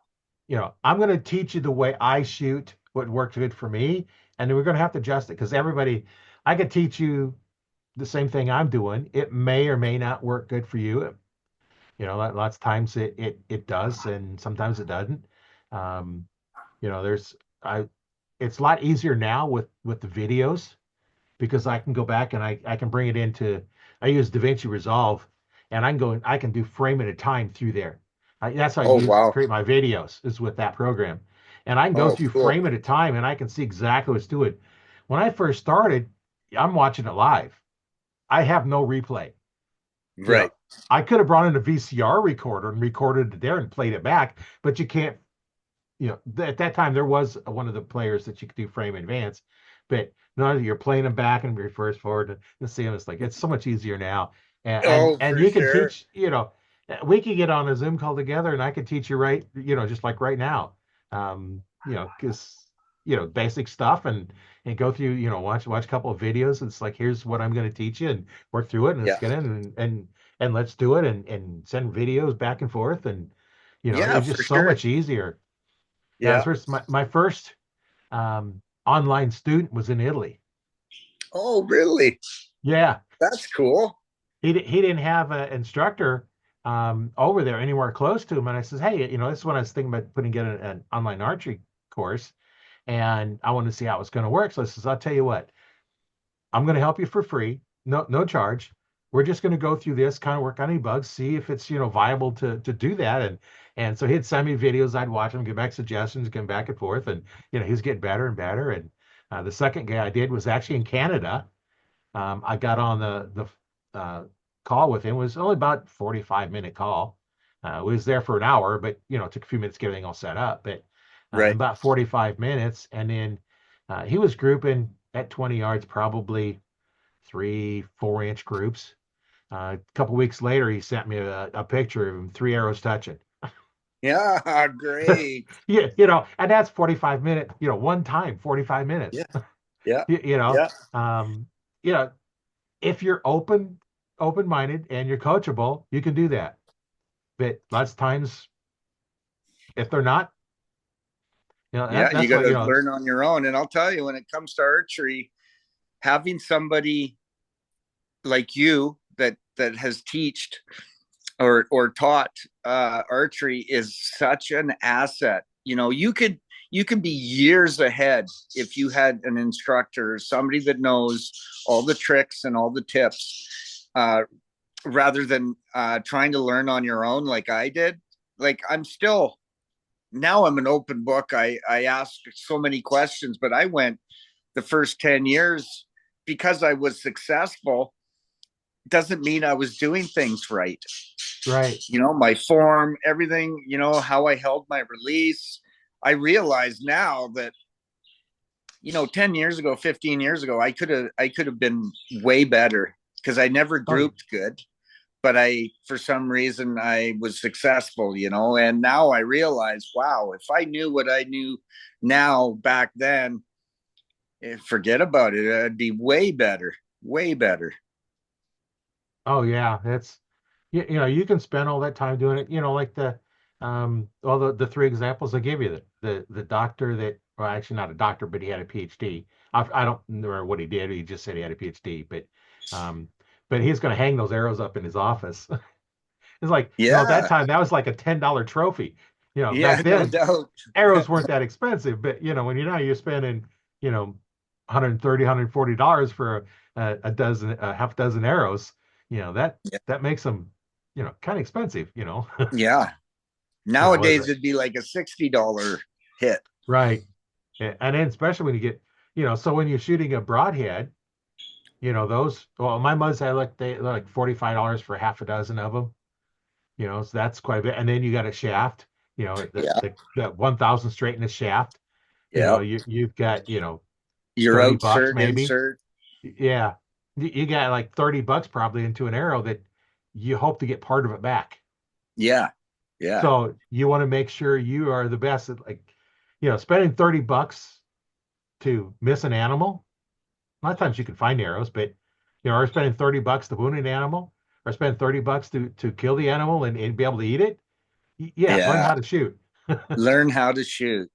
I'm going to teach you the way I shoot, what worked good for me, and then we're going to have to adjust it, because I could teach you the same thing I'm doing. It may or may not work good for you. Lots of times it does, and sometimes it doesn't. Um, there's I It's a lot easier now with the videos, because I can go back and I can bring it into. I use DaVinci Resolve, and I can do frame at a time through there. That's how I Oh, use to wow. create my videos, is with that program, and I can go Oh, through cool. frame at a time, and I can see exactly what's doing. When I first started, I'm watching it live. I have no replay. You know, Right. I could have brought in a VCR recorder and recorded it there and played it back, but you can't. At that time there was one of the players that you could do frame advance, but no, you're playing them back and reverse forward and see them. It's like it's so much easier now, and and, Oh, and for you can sure. teach. We could get on a Zoom call together, and I could teach you right. Just like right now. Because basic stuff, and go through. Watch a couple of videos. It's like, here's what I'm going to teach you, and work through it, and let's Yeah. get in and let's do it, and send videos back and forth, and Yeah, it's for just so sure. much easier. Yeah, Yeah. my first online student was in Italy. Oh, really? Yeah, That's cool. he didn't have an instructor over there anywhere close to him, and I says, hey, this is when I was thinking about putting together an online archery course, and I wanted to see how it's going to work. So I says, I'll tell you what, I'm going to help you for free, no charge. We're just going to go through this, kind of work on any bugs, see if it's viable to do that. And so he'd send me videos, I'd watch them, give back suggestions, give back and forth, and he's getting better and better. And the second guy I did was actually in Canada. I got on the call with him. It was only about 45-minute call. We was there for an hour, but it took a few minutes to get everything all set up. But Right. about 45 minutes, and then he was grouping at 20 yards, probably 3, 4 inch groups. A couple weeks later, he sent me a picture of him, 3 arrows touching. Yeah, great. Yeah, and that's 45 minute, one time, 45 minutes. Yeah, yeah, You, you know, yeah, um, you know, if you're open-minded and you're coachable, you can do that. But lots of times, if they're not, yeah. You that's got what, to learn on your own. And I'll tell you, when it comes to archery, having somebody like you that has teached or taught archery is such an asset. You could be years ahead if you had an instructor, somebody that knows all the tricks and all the tips, rather than trying to learn on your own like I did. Like I'm still now I'm an open book. I ask so many questions, but I went the first 10 years because I was successful doesn't mean I was doing things right. right. My form, everything, how I held my release. I realize now that, 10 years ago, 15 years ago, I could have been way better because I never Oh, grouped good, but for some reason I was successful, and now I realize, wow, if I knew what I knew now back then, forget about it. It'd be way better, way better. oh yeah, you can spend all that time doing it. Like well, the three examples I give you, the doctor that, well, actually not a doctor, but he had a PhD. I don't remember what he did. He just said he had a PhD, um, but he's going to hang those arrows up in his office. It's like, at that Yeah. time, that was like a $10 trophy. Yeah, Back no then, doubt. arrows weren't that expensive, but when you're spending, 130, $140 for a dozen, a half dozen arrows, that Yeah. that makes them, kind of expensive, Yeah. was Nowadays it? it'd be like a $60 hit. Right. And then especially when you get, so when you're shooting a broadhead, those, well, my muds had they're like $45 for half a dozen of them. So that's quite a bit. And then you got a shaft, Yeah. the 1,000 straightness shaft. Yeah. You've got, Your 30 bucks outsert maybe. insert. Yeah. You got like 30 bucks probably into an arrow that you hope to get part of it back. Yeah. Yeah. So you want to make sure you are the best at, like, spending 30 bucks to miss an animal. A lot of times you can find arrows, but or spending 30 bucks to wound an animal, or spend 30 bucks to kill the animal and be able to eat it. Yeah, learn Yeah. how to shoot. Learn how to shoot.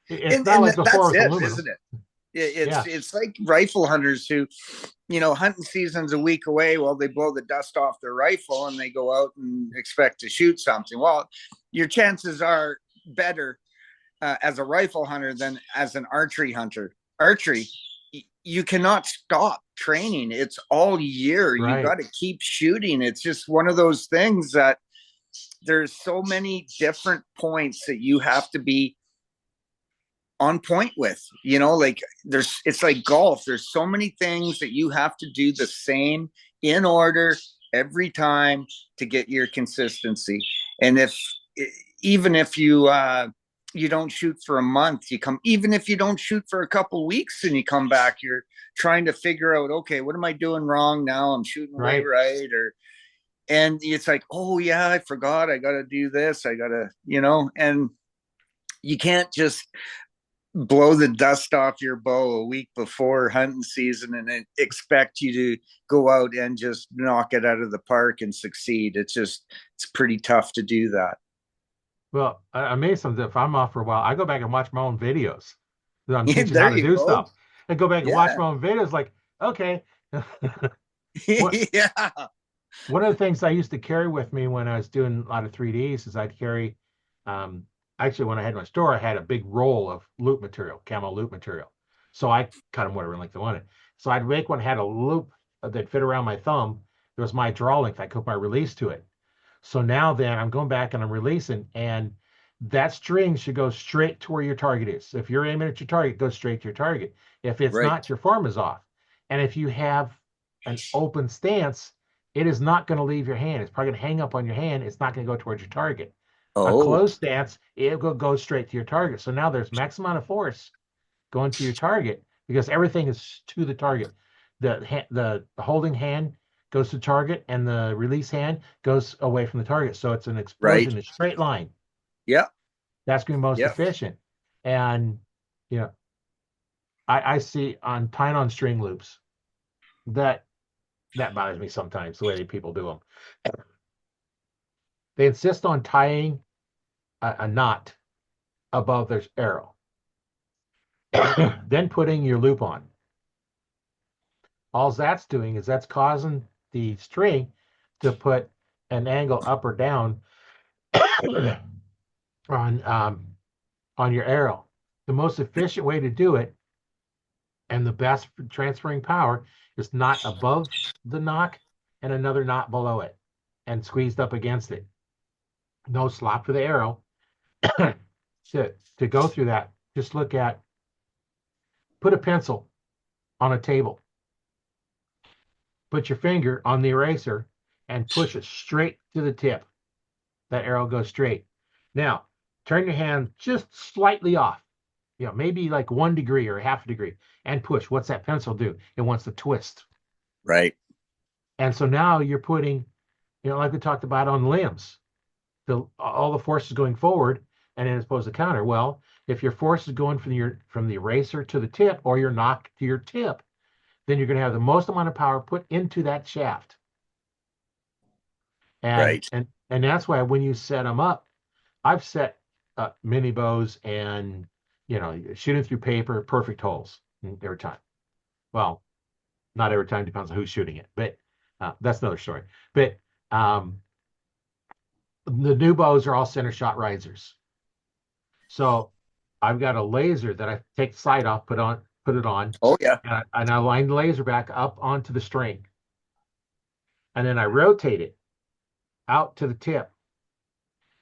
It's And not and like before that's with it, aluminum. isn't it? It's Yeah, it's like rifle hunters who, hunting season's a week away. Well, they blow the dust off their rifle and they go out and expect to shoot something. Well, your chances are better as a rifle hunter than as an archery hunter. Archery, you cannot stop training. It's all year. You right. got to keep shooting. It's just one of those things that there's so many different points that you have to be on point with. Like it's like golf. There's so many things that you have to do the same in order every time to get your consistency. And even if you don't shoot for a month, even if you don't shoot for a couple weeks and you come back, you're trying to figure out, okay, what am I doing wrong now? I'm shooting way Right. right. And it's like, oh yeah, I forgot, I gotta do this, I gotta, and you can't just blow the dust off your bow a week before hunting season and expect you to go out and just knock it out of the park and succeed. It's pretty tough to do that. Well, I made some. If I'm off for a while, I go back and watch my own videos that I'm teaching how There to you do go. stuff. And go back and watch Yeah. my own videos. Like, okay, what Yeah. one of the things I used to carry with me when I was doing a lot of 3Ds is I'd carry, um, actually, when I had my store, I had a big roll of loop material, camo loop material. So I cut them whatever length I wanted. So I'd make one had a loop that fit around my thumb. There was my draw length. I could put my release to it. So now then I'm going back and I'm releasing, and that string should go straight to where your target is. If you're aiming at your target, go straight to your target. If it's Right. not, your form is off. And if you have an open stance, it is not going to leave your hand. It's probably going to hang up on your hand. It's not going to go towards your target. A Oh. closed stance, it will go straight to your target. So now there's max amount of force going to your target because everything is to the target. The holding hand goes to target, and the release hand goes away from the target. So it's an Right. explosion, a straight line. Yeah. That's going to be most Yeah. efficient. And you know, I see on tying on string loops that bothers me sometimes the way people do them. They insist on tying a knot above their arrow, then putting your loop on. All that's doing is that's causing the string to put an angle up or down on your arrow. The most efficient way to do it and the best for transferring power is knot above the nock and another knot below it and squeezed up against it. No slop for the arrow. to go through that, just look at, put a pencil on a table, put your finger on the eraser and push it straight to the tip. That arrow goes straight. Now, turn your hand just slightly off, maybe like 1 degree or half a degree, and push. What's that pencil do? It wants to twist. Right. And so now you're putting, like we talked about on limbs, all the forces going forward and then as opposed to counter. Well, if your force is going from the eraser to the tip or your nock to your tip, then you're going to have the most amount of power put into that shaft. And Right. and that's why when you set them up, I've set mini bows and shooting through paper, perfect holes every time. Well, not every time, depends on who's shooting it, but that's another story. But the new bows are all center shot risers. So I've got a laser that I take the sight off, put it on, Oh yeah. and I line the laser back up onto the string, and then I rotate it out to the tip.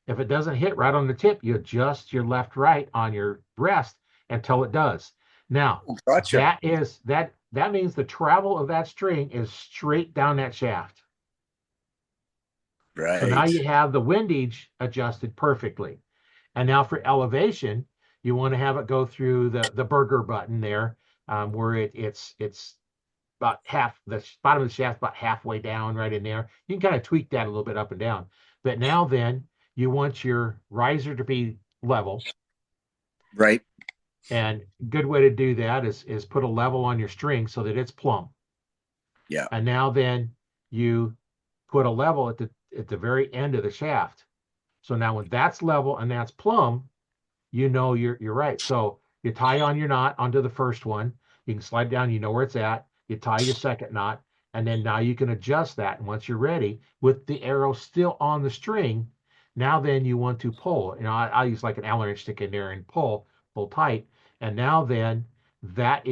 If it doesn't hit right on the tip, you adjust your left right on your rest until it does. Now, Oh, gotcha. that means the travel of that string is straight down that shaft. So now Right. you have the windage adjusted perfectly. And now for elevation, you want to have it go through the burger button there, where it's about half, the bottom of the shaft about halfway down right in there. You can kind of tweak that a little bit up and down. But now then you want your riser to be level. Right. And a good way to do that is put a level on your string so that it's plumb. Yeah. And now then you put a level at the very end of the shaft. So now when that's level and that's plumb, you're right. So you tie on your knot onto the first one. You can slide down, you know where it's at. You tie your second knot, and then now you can adjust that. And once you're ready, with the arrow still on the string, now then you want to pull. I use like an Allen wrench stick in there and pull tight. And now then that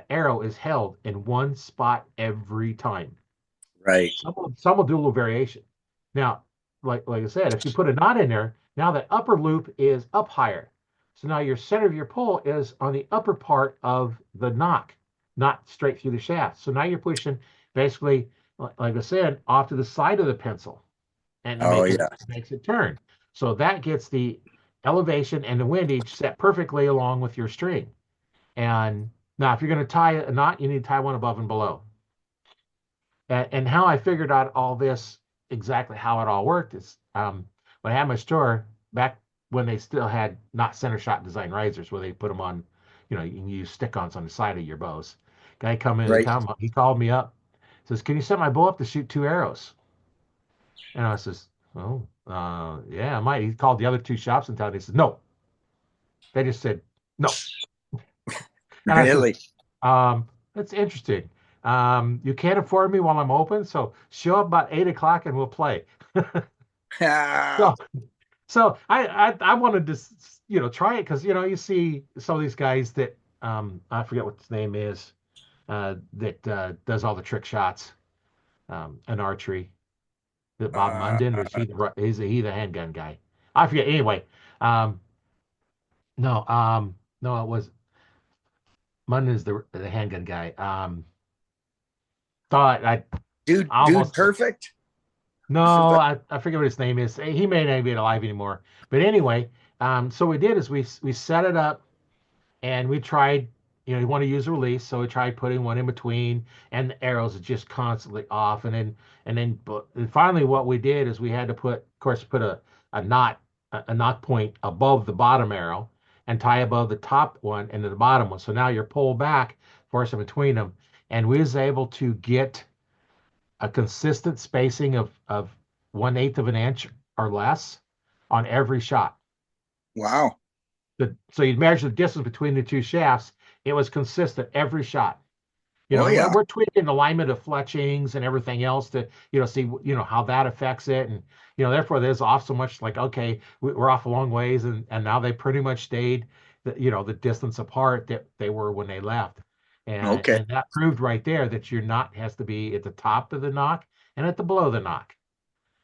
arrow is held in one spot every time. Right. Some will do a little variation. Now, like I said, if you put a knot in there, now that upper loop is up higher. So now your center of your pull is on the upper part of the nock, not straight through the shaft. So now you're pushing basically, like I said, off to the side of the pencil, and Oh yeah. makes it turn. So that gets the elevation and the windage set perfectly along with your string. And now, if you're going to tie a knot, you need to tie one above and below. And how I figured out all this, exactly how it all worked, is when I had my store back when they still had not center shot design risers, where they put them on, you can use stick-ons on the side of your bows. Guy come into Right. town, he called me up, says, "Can you set my bow up to shoot 2 arrows?" And I says, "Oh, yeah, I might." He called the other 2 shops in town. He said, "No." They just said no. And I said, Really. "That's interesting. You can't afford me while I'm open, so show up about 8 o'clock and we'll play." Ah, So, so I wanted to try it because you see some of these guys that I forget what his name is, that does all the trick shots in archery. That Bob uh, Munden, or is he the handgun guy? I forget. Anyway, um, no, no, it was Munden is the handgun guy. Thought I dude, almost perfect. Is it No, that? I forget what his name is. He may not be alive anymore. But anyway, so we did is we set it up and we tried. you want to use a release, so we tried putting one in between, and the arrows are just constantly off. And finally, what we did is we had to put, of course, put a knot a knot point above the bottom arrow and tie above the top one and the bottom one. So now you're pulled back, force in between them, and we was able to get a consistent spacing of 1/8 of an inch or less on every shot. Wow. So you'd measure the distance between the two shafts. It was consistent every shot. Oh And yeah. we're tweaking alignment of fletchings and everything else to, see, how that affects it. And, therefore there's off so much like, okay, we're off a long ways. And now they pretty much stayed, the distance apart that they were when they left. And, Okay. and that proved right there that your knot has to be at the top of the nock and at the below the nock.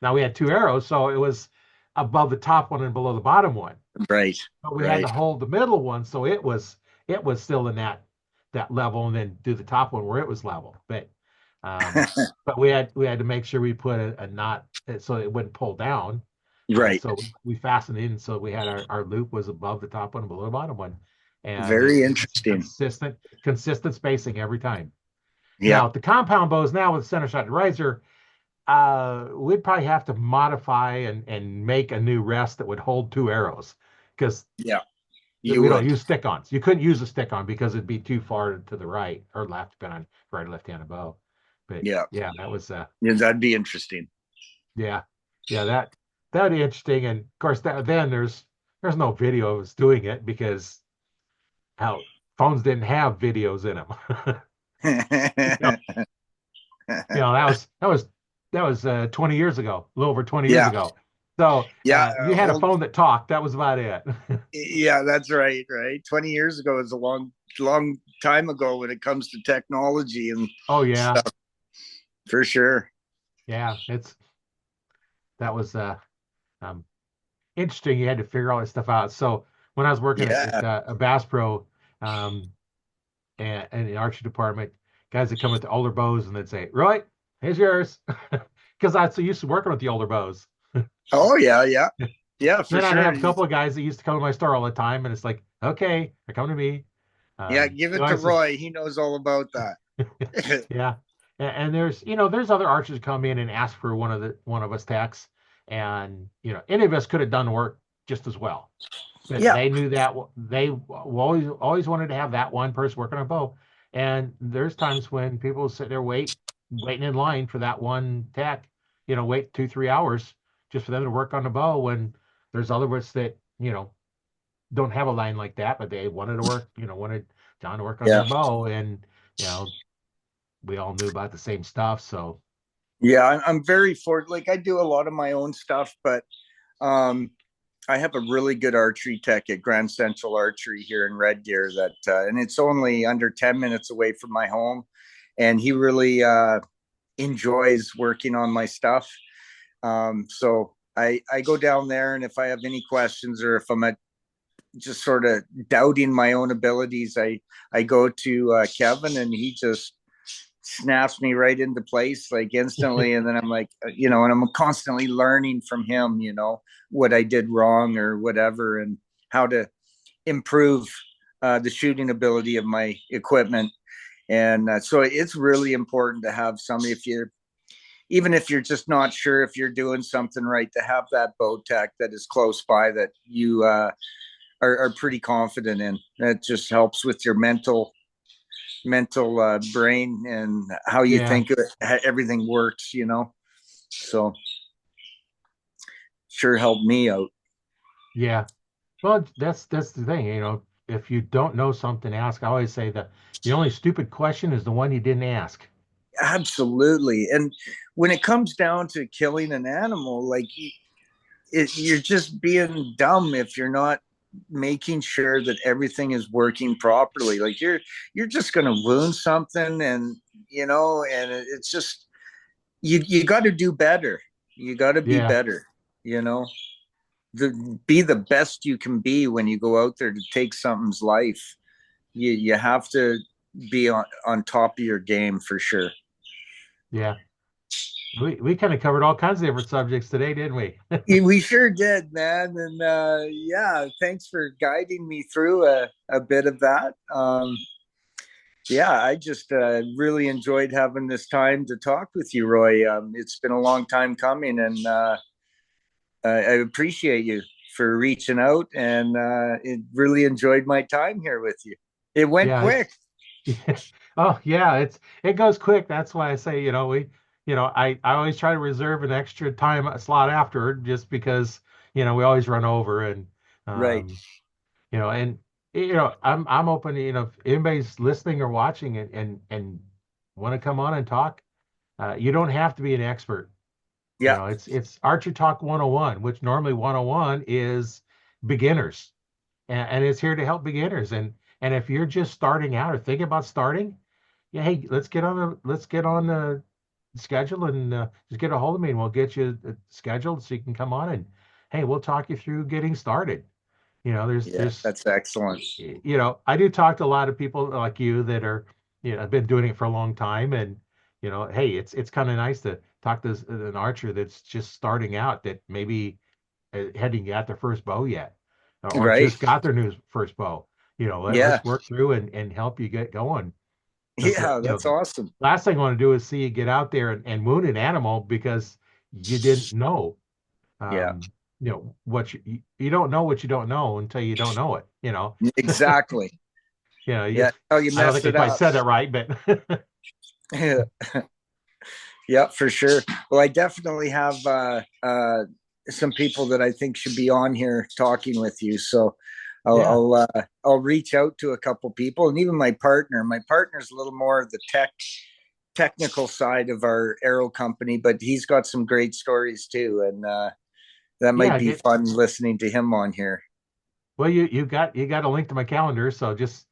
Now we had two arrows, so it was above the top one and below the bottom one. Right. But we had to Right. hold the middle one, so it was still in that level, and then do the top one where it was level. Um, but we had to make sure we put a knot so it wouldn't pull down. Right. So we fastened it in so we had our loop was above the top one and below the bottom one, and Very it was interesting. consistent spacing every time. Yeah. Now the compound bows now with center shot riser, we'd probably have to modify and make a new rest that would hold two arrows because Yeah. You we don't would. use stick-ons. You couldn't use a stick-on because it'd be too far to the right or left, depending on right or left-handed bow. But Yeah. yeah, that was Yeah, that'd be interesting. yeah, yeah, that'd be interesting. And of course, then there's no video of us doing it because how phones didn't have videos in them. you know, that was 20 years ago, a little over 20 years Yeah. ago. So Yeah. you had a phone that talked. That was about it. Yeah, that's right. Right. 20 years ago is a long time ago when it comes to technology and Oh yeah, stuff, for sure. yeah. That was um, interesting. You had to figure all this stuff out. So when I was working at Yeah. a Bass Pro, and the archery department, guys that come with the older bows and they'd say, "Roy, here's yours," because I was so used to working with the older bows. Oh yeah. Yeah. Yeah, for Then I'd sure. have a couple of guys that used to come to my store all the time, and it's like, "Okay, they're coming to me." Yeah, give it I to said, Roy. He knows all about that. yeah. And there's other archers come in and ask for one of us techs, and any of us could have done work just as well. But Yeah. they knew that they always wanted to have that one person working on a bow. And there's times when people sit there waiting in line for that one tech, wait 2-3 hours just for them to work on the bow when there's other ones that, don't have a line like that, but they wanted to work, wanted John to work on their Yeah. bow. And, you know, we all knew about the same stuff. So Yeah, I'm very for like I do a lot of my own stuff, but um I have a really good archery tech at Grand Central Archery here in Red Deer and it's only under 10 minutes away from my home, and he really enjoys working on my stuff. So I go down there, and if I have any questions or if I'm just sort of doubting my own abilities, I go to Kevin, and he just snaps me right into place like instantly. And then I'm like, and I'm constantly learning from him, what I did wrong or whatever, and how to improve the shooting ability of my equipment. And so it's really important to have somebody, even if you're just not sure if you're doing something right, to have that bow tech that is close by that you are pretty confident in. That just helps with your mental brain and how you yeah, think everything works, so sure helped me out. yeah. Well, that's the thing, if you don't know something, ask. I always say that the only stupid question is the one you didn't ask. Absolutely. And when it comes down to killing an animal, like you're just being dumb if you're not making sure that everything is working properly. Like you're just going to wound something, and and it's just you got to do better. You got to be Yeah, better, you know be the best you can be when you go out there to take something's life. You have to be on top of your game, for sure. yeah. We kind of covered all kinds of different subjects today, didn't we? We sure did, man. And yeah, thanks for guiding me through a bit of that. Yeah, I just really enjoyed having this time to talk with you, Roy. It's been a long time coming, and I appreciate you for reaching out, and it really enjoyed my time here with you. It went Yeah, quick. yeah. Oh yeah, it goes quick. That's why I say, I always try to reserve an extra time slot afterward just because, we always run over and Right. um, and I'm open to, if anybody's listening or watching and want to come on and talk, you don't have to be an expert. Yeah. It's Archer Talk 101, which normally 101 is beginners. And it's here to help beginners. And if you're just starting out or thinking about starting, yeah, hey, let's get on the schedule and just get a hold of me and we'll get you scheduled so you can come on and hey, we'll talk you through getting started. Yeah, There's that's excellent. I do talk to a lot of people like you that are, have been doing it for a long time, and hey, it's kind of nice to talk to an archer that's just starting out that maybe hadn't got their first bow yet, or Right. just got their new first bow. Yeah. Let's work through and help you get going. Because Yeah, that's awesome. last thing I want to do is see you get out there and wound an animal because you didn't know. Yeah, What you don't know what you don't know until you don't know it. exactly. You, Yeah. Oh, you I don't mess think I it quite up. said that right, but Yeah, for sure. Well, I definitely have some people that I think should be on here talking with you. So yeah, I'll reach out to a couple people, and even my partner. My partner's a little more of the technical side of our arrow company, but he's got some great stories too, and that might yeah. be fun listening to him on here. Well, you got a link to my calendar, so just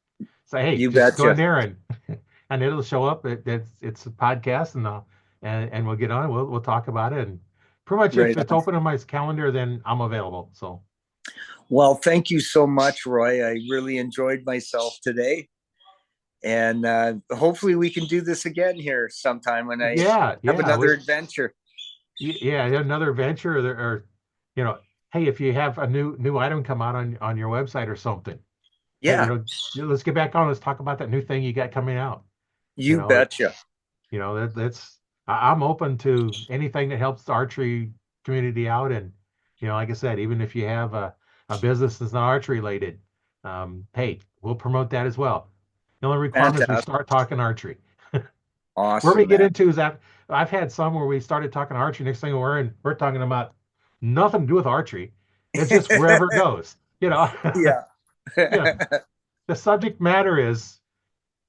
say, hey, You just go in betcha. there and it'll show up. It's a podcast, and we'll get on. We'll talk about it, and pretty much if Right it's on. open on my calendar, then I'm available. So Well, thank you so much, Roy. I really enjoyed myself today. And hopefully we can do this again here sometime when I yeah, have yeah, another adventure. yeah, another venture or you know, hey, if you have a new item come out on your website or something, hey, Yeah, let's get back on. Let's talk about that new thing you got coming out. You you know, betcha. that's I'm open to anything that helps the archery community out. And like I said, even if you have a business that's not archery related, hey, we'll promote that as well. The only requirement is we Fantastic. start talking archery. Where we Awesome, get man. into is that I've had some where we started talking archery. Next thing we're talking about nothing to do with archery. It's just wherever it goes. Yeah. Yeah. The subject matter is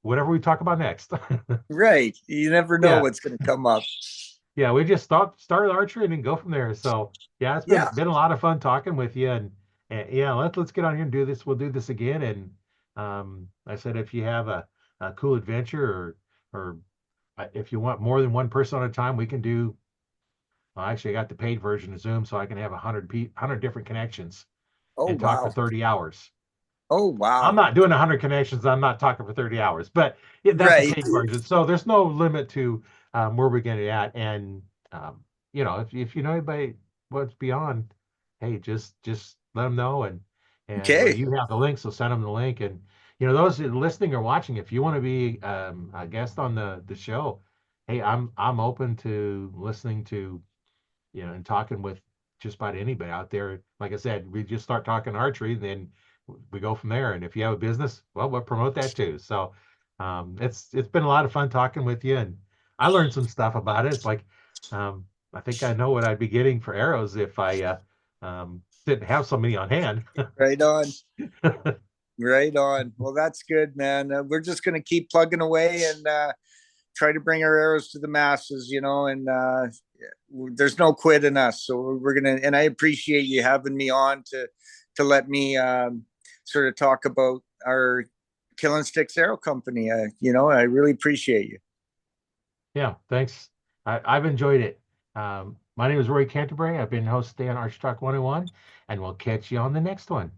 whatever we talk about next. Right. You never know Yeah. what's going to come up. Yeah, we just start archery and then go from there. So yeah, it's been Yeah. been a lot of fun talking with you, and yeah, let's get on here and do this. We'll do this again. And I said if you have a cool adventure or if you want more than one person at a time, we can do. Well, actually, I got the paid version of Zoom, so I can have 100 different connections Oh, and talk for wow. 30 hours. Oh, I'm wow. not doing 100 connections. I'm not talking for 30 hours, but that's the Right. paid version. So there's no limit to where we're getting at. And um, if you know anybody what's beyond, hey, just let them know. And Okay. you have the link, so send them the link. And those listening or watching, if you want to be a guest on the show, hey, I'm open to listening to and talking with just about anybody out there. Like I said, we just start talking archery, and then we go from there. And if you have a business, well, we'll promote that too. So it's been a lot of fun talking with you, and I learned some stuff about it. It's like I think I know what I'd be getting for arrows if I didn't have so many on hand. Right on. Right on. Well, that's good, man. We're just going to keep plugging away and try to bring our arrows to the masses, and there's no quit in us. So we're gonna, and I appreciate you having me on to let me sort of talk about our Killin Sticks Arrow Company. I really appreciate you. Yeah, thanks. I've enjoyed it. My name is Roy Canterbury. I've been host today on Arch Talk 101, and we'll catch you on the next one.